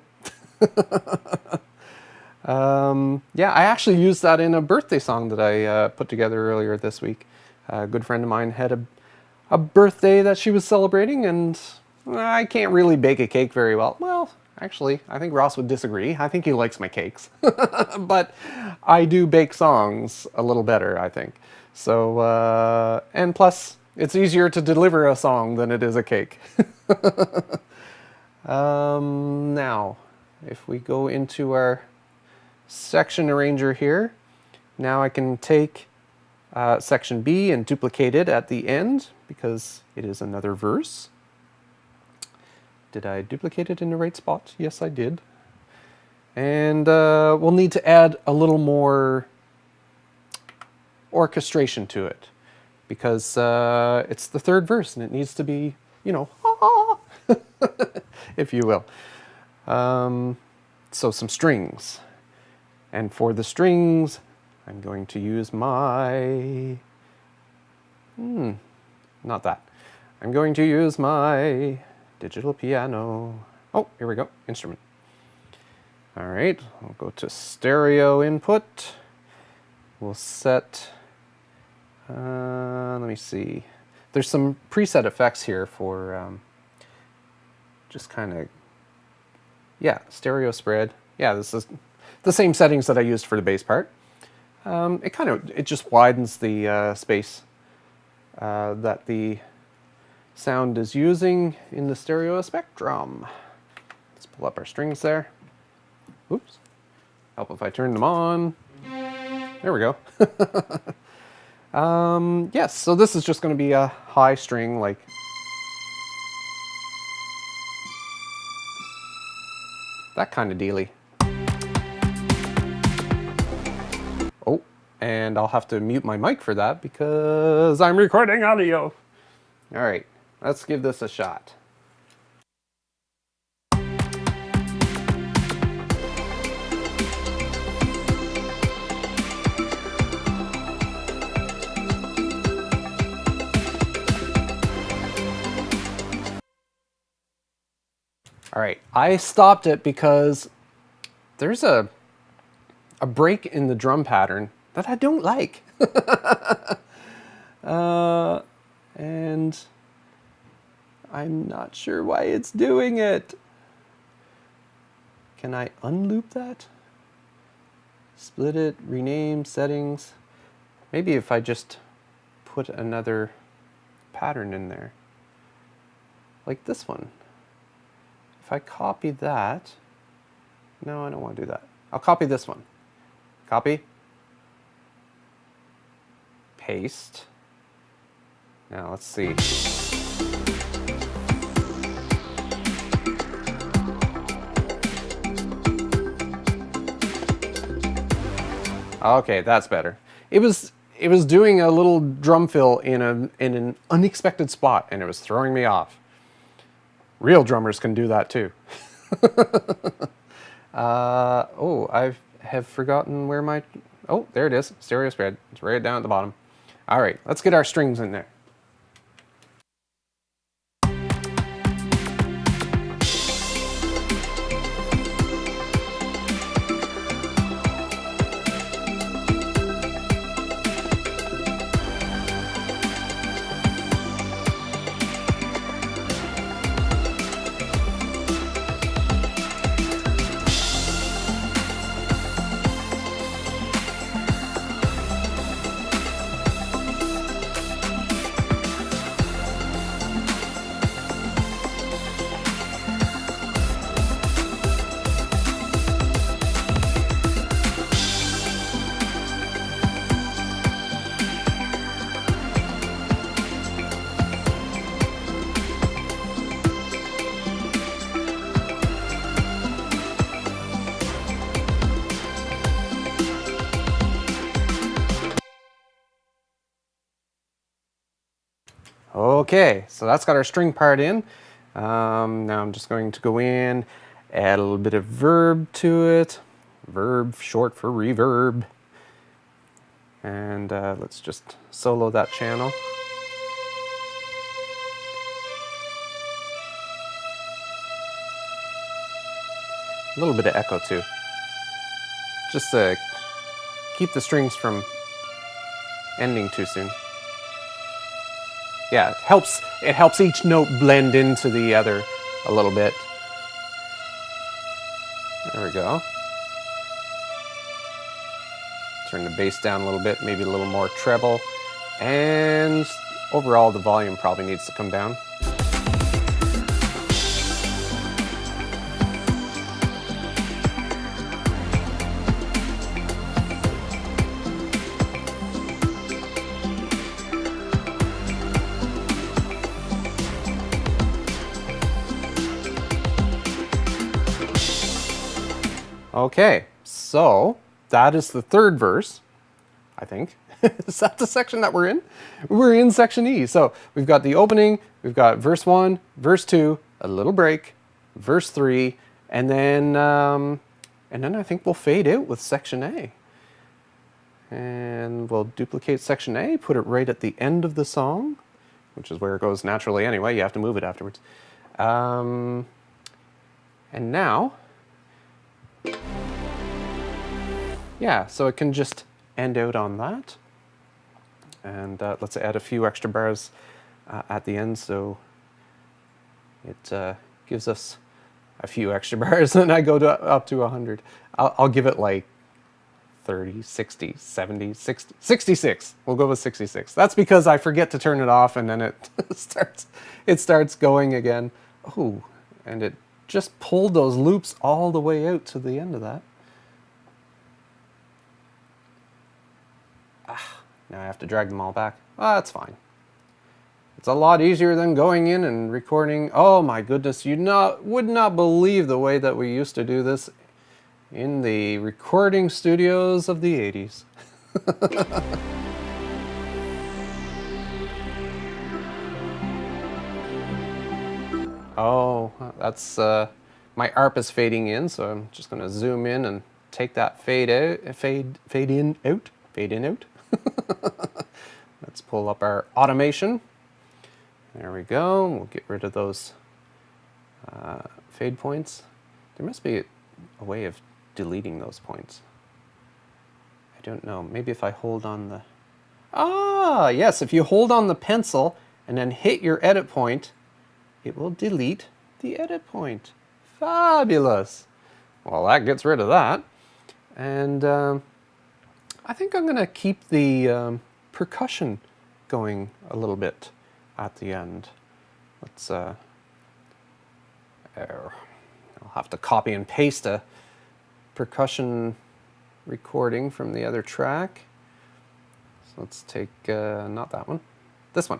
Speaker 1: Yeah, I actually used that in a birthday song that I put together earlier this week. A good friend of mine had a birthday that she was celebrating, and I can't really bake a cake very well. Well, actually, I think Ross would disagree. I think he likes my cakes. But I do bake songs a little better, I think. So, and plus, it's easier to deliver a song than it is a cake. Now, if we go into our section arranger here, now I can take section B and duplicate it at the end because it is another verse. Did I duplicate it in the right spot? Yes, I did. And we'll need to add a little more orchestration to it because it's the third verse and it needs to be, you know, if you will. So some strings. And for the strings, I'm going to use my... not that. I'm going to use my digital piano. Oh, here we go, instrument. All right, I'll go to stereo input. We'll set, let me see. There's some preset effects here for just kind of, yeah, stereo spread. Yeah, this is the same settings that I used for the bass part. It just widens the space that the sound is using in the stereo spectrum. Let's pull up our strings there. Oops. Help if I turn them on. There we go. Yes, so this is just going to be a high string, like that kind of dealy. Oh, and I'll have to mute my mic for that because I'm recording audio. All right, let's give this a shot. All right, I stopped it because there's a break in the drum pattern that I don't like. And I'm not sure why it's doing it. Can I unloop that? Split it, rename, settings. Maybe if I just put another pattern in there, like this one. If I copy that, no, I don't want to do that. I'll copy this one. Copy. Paste. Now let's see. Okay, that's better. It was doing a little drum fill in an unexpected spot, and it was throwing me off. Real drummers can do that too. Oh, I have forgotten where my... Oh, there it is. Stereo spread. It's right down at the bottom. All right, let's get our strings in there. Okay, so that's got our string part in. Now I'm just going to go in Add a little bit of verb to it. Verb, short for reverb. And let's just solo that channel. A little bit of echo too. Just to keep the strings from ending too soon. Yeah, it helps each note blend into the other a little bit. There we go. Turn the bass down a little bit, maybe a little more treble. And overall, the volume probably needs to come down. Okay, so that is the third verse, I think. Is that the section that we're in? We're in section E. So we've got the opening, we've got verse 1, verse 2, a little break, verse 3, and then I think we'll fade out with section A. And we'll duplicate section A, put it right at the end of the song, which is where it goes naturally anyway. You have to move it afterwards. And now, yeah, so it can just end out on that. And let's add a few extra bars at the end, so it gives us a few extra bars, and I go up to 100. I'll give it like 30, 60, 70, 60, 66. We'll go with 66. That's because I forget to turn it off, and then it starts going again. Oh, and it just pulled those loops all the way out to the end of that. Now I have to drag them all back. Well, that's fine. It's a lot easier than going in and recording. Oh my goodness, you would not believe the way that we used to do this in the recording studios of the 80s. Oh, that's my ARP is fading in, so I'm just going to zoom in and take that fade in out. Let's pull up our automation. There we go. We'll get rid of those fade points. There must be a way of deleting those points. I don't know. Maybe if I hold on the... Ah, yes. If you hold on the pencil and then hit your edit point, it will delete the edit point. Fabulous. Well, that gets rid of that. And I think I'm going to keep the percussion going a little bit at the end. Let's I'll have to copy and paste a percussion recording from the other track. So let's take not that one, this one.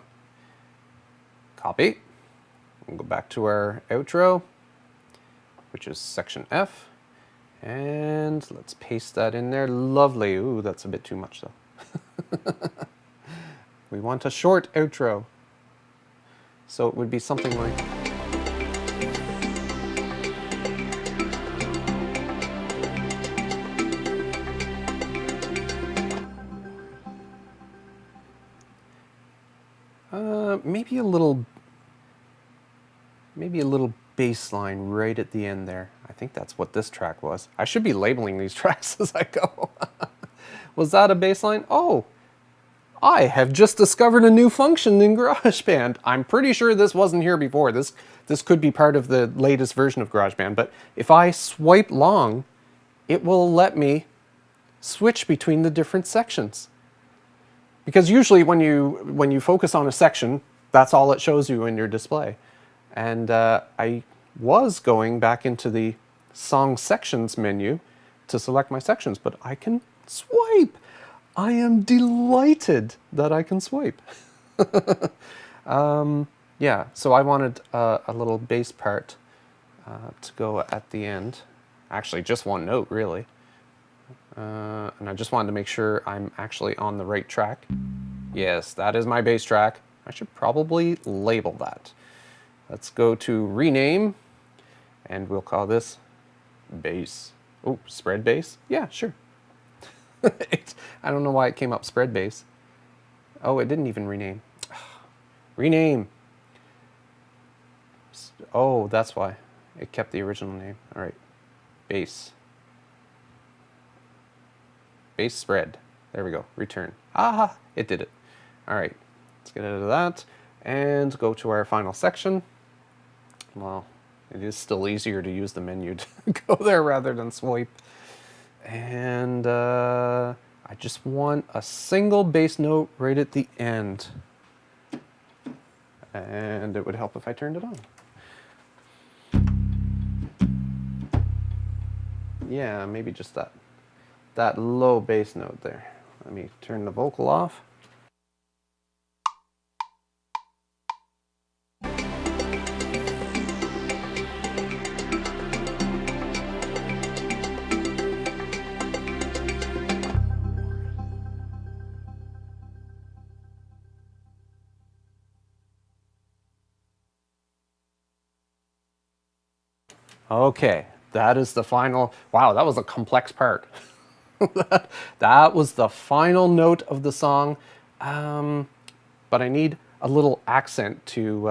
Speaker 1: Copy. We'll go back to our outro, which is section F, and let's paste that in there. Lovely. Ooh, that's a bit too much though. We want a short outro. So it would be something like... maybe a little bass line right at the end there. I think that's what this track was. I should be labeling these tracks as I go. Was that a bass line? Oh, I have just discovered a new function in GarageBand. I'm pretty sure this wasn't here before. This could be part of the latest version of GarageBand, but if I swipe long, it will let me switch between the different sections. Because usually when you focus on a section, that's all it shows you in your display. And I was going back into the song sections menu to select my sections, but I can swipe. I am delighted that I can swipe. Yeah, so I wanted a little bass part to go at the end. Actually, just one note, really. And I just wanted to make sure I'm actually on the right track. Yes, that is my bass track. I should probably label that. Let's go to rename, And we'll call this bass. Oh, spread bass? Yeah, sure. I don't know why it came up spread bass. Oh, it didn't even rename. Rename. Oh, that's why. It kept the original name. All right. Bass. Bass spread. There we go. Return. Ah, it did it. All right. Let's get out of that and go to our final section. Well, it is still easier to use the menu to go there rather than swipe. And I just want a single bass note right at the end. And it would help if I turned it on. Yeah, maybe just that low bass note there. Let me turn the vocal off. Okay, that is the final. Wow, that was a complex part. that was the final note of the song. But I need a little accent to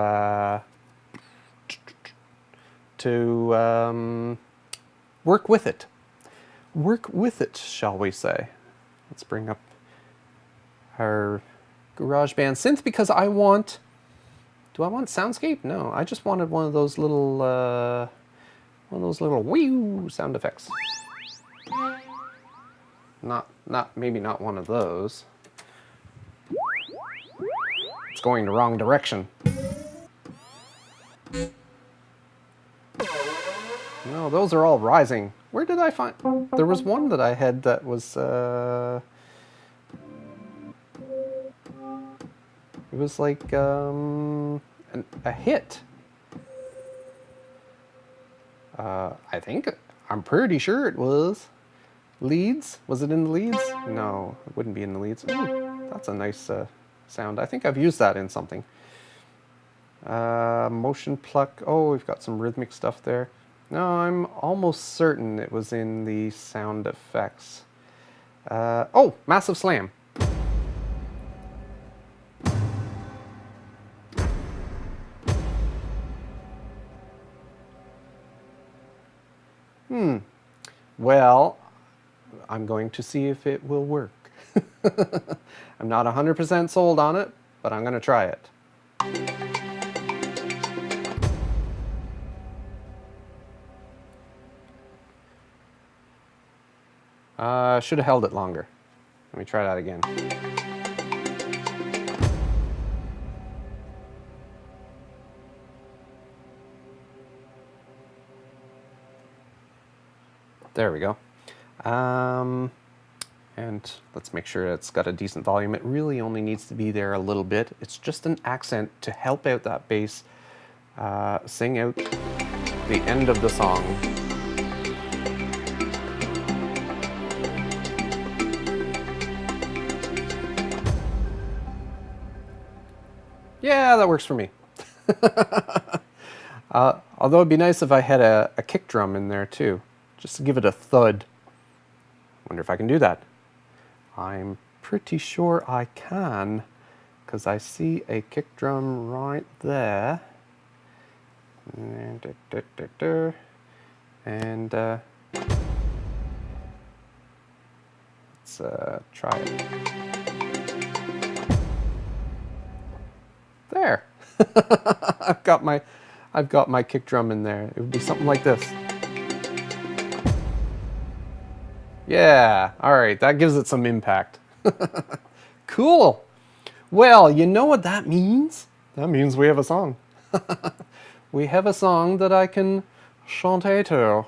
Speaker 1: work with it. Work with it, shall we say. Let's bring up our GarageBand synth because I want... Do I want soundscape? No, I just wanted one of those little wee sound effects. Maybe not one of those. It's going the wrong direction. No, those are all rising. Where did I find... There was one that I had that was... It was like a hit. I think... I'm pretty sure it was. Leads? Was it in the leads? No, it wouldn't be in the leads. Ooh, that's a nice sound. I think I've used that in something. Motion pluck. Oh, we've got some rhythmic stuff there. No, I'm almost certain it was in the sound effects. Oh, massive slam. Well, I'm going to see if it will work. I'm not 100% sold on it, but I'm going to try it. Should have held it longer. Let me try that again. There we go. And let's make sure it's got a decent volume. It really only needs to be there a little bit. It's just an accent to help out that bass, sing out the end of the song. Yeah, that works for me. Although it'd be nice if I had a kick drum in there too, just to give it a thud. Wonder if I can do that. I'm pretty sure I can, because I see a kick drum right there. And let's try it. There. I've got my kick drum in there. It would be something like this. Yeah, all right, that gives it some impact. Cool. Well, you know what that means? That means we have a song. We have a song that I can chanter to. All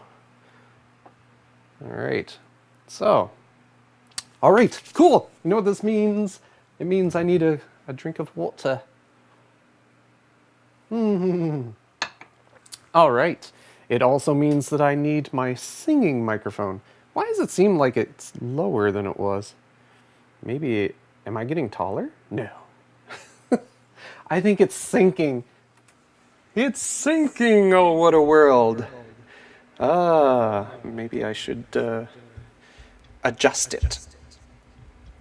Speaker 1: right, so, all right, cool. You know what this means? It means I need a drink of water. All right, it also means that I need my singing microphone. Why does it seem like it's lower than it was? Maybe, am I getting taller? No. I think it's sinking. It's sinking, oh what a world. Maybe I should adjust it.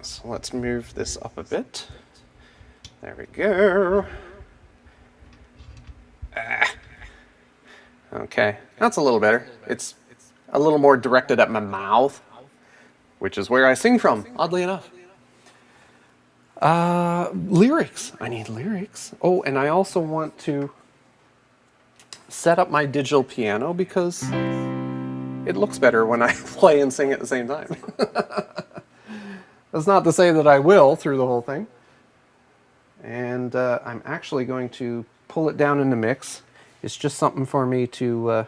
Speaker 1: So let's move this up a bit. There we go. Okay, that's a little better. It's a little more directed at my mouth, which is where I sing from, oddly enough. Lyrics. I need lyrics. Oh, and I also want to set up my digital piano because it looks better when I play and sing at the same time. That's not to say that I will through the whole thing. And I'm actually going to pull it down in the mix. It's just something for me to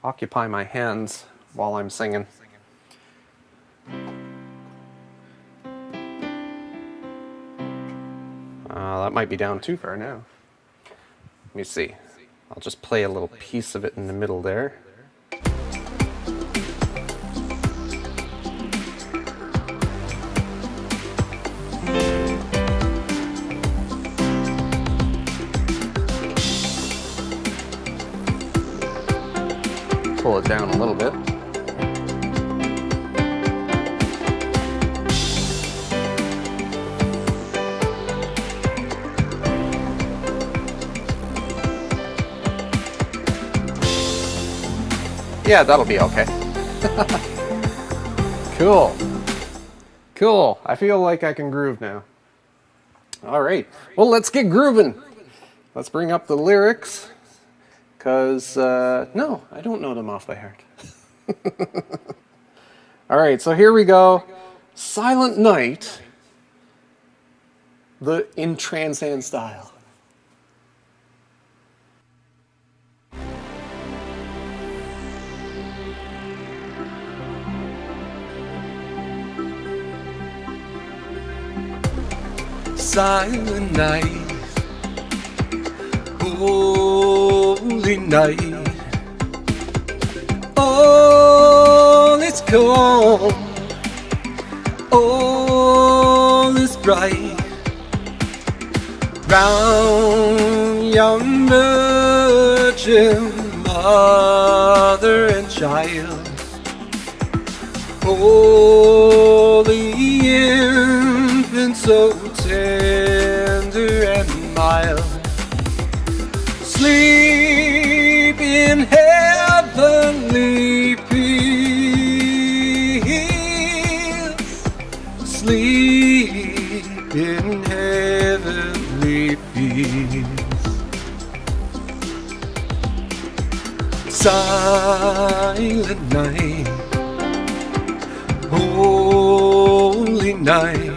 Speaker 1: occupy my hands while I'm singing. That might be down too far now. Let me see. I'll just play a little piece of it in the middle there. Pull it down a little bit. Yeah, that'll be okay. Cool. Cool. I feel like I can groove now. All right. Well, let's get grooving. Let's bring up the lyrics. Because, no, I don't know them off by heart. All right, so here we go. Silent Night, in Transand style.
Speaker 2: Silent night, holy night, all is calm, all is bright, round yon virgin mother and child, holy infant so tender and mild, sleep in heavenly peace, sleep in heavenly peace. Silent night, holy night,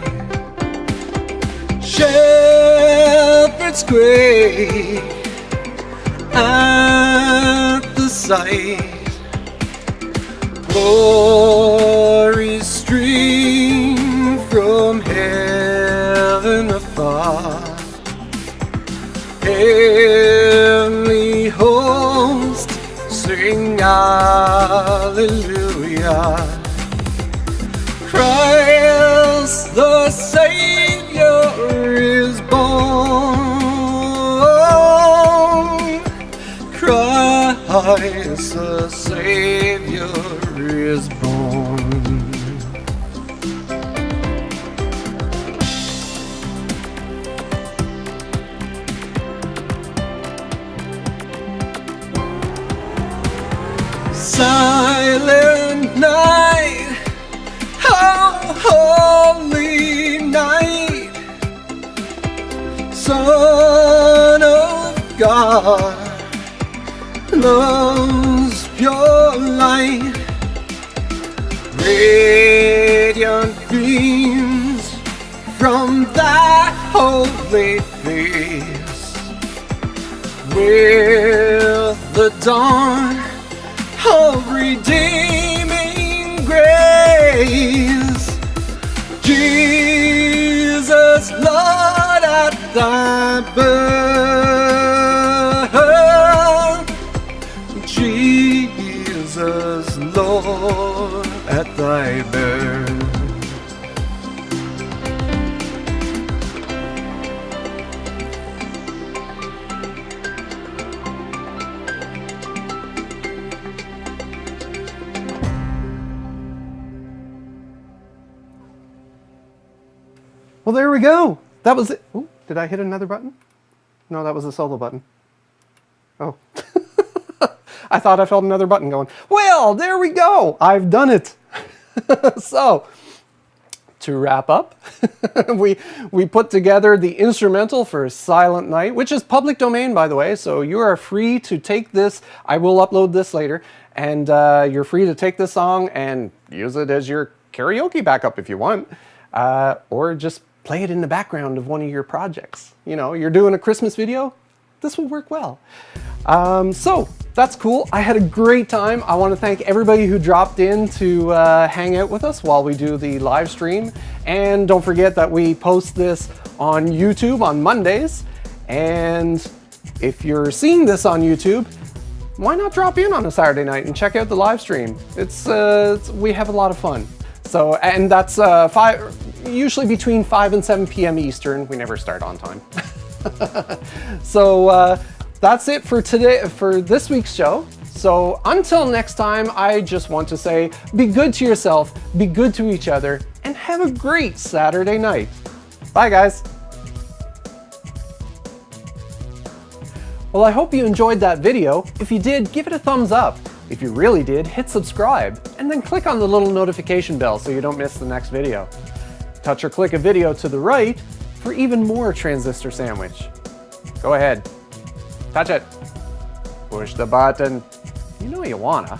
Speaker 2: shepherds quake at the sight, glories stream from heaven afar, heavenly host sing hallelujah, Christ the Savior is born, Christ the Savior is born. Silent night, oh holy night, Son of God, love's pure light, radiant beams from thy holy face, with the dawn of redeeming grace. Jesus, Lord, at thy birth, Jesus, Lord, at thy birth.
Speaker 1: Well, there we go. That was it. Ooh, did I hit another button? No, that was a solo button. Oh. I thought I felt another button going. Well, there we go. I've done it. So, to wrap up, we put together the instrumental for Silent Night, which is public domain, by the way. So you are free to take this. I will upload this later. And you're free to take this song and use it as your karaoke backup if you want. Or just play it in the background of one of your projects. You know, you're doing a Christmas video, this will work well. So that's cool. I had a great time. I want to thank everybody who dropped in to hang out with us while we do the live stream. And don't forget that we post this on YouTube on Mondays. And if you're seeing this on YouTube, why not drop in on a Saturday night and check out the live stream? We have a lot of fun. So, and that's usually between 5 and 7 p.m. Eastern. We never start on time. So that's it for today, for this week's show. So until next time, I just want to say, be good to yourself, be good to each other, and have a great Saturday night. Bye, guys. Well, I hope you enjoyed that video. If you did, give it a thumbs up. If you really did, hit subscribe, and then click on the little notification bell so you don't miss the next video. Touch or click a video to the right for even more Transistor Sandwich. Go ahead. Touch it. Push the button. You know you wanna.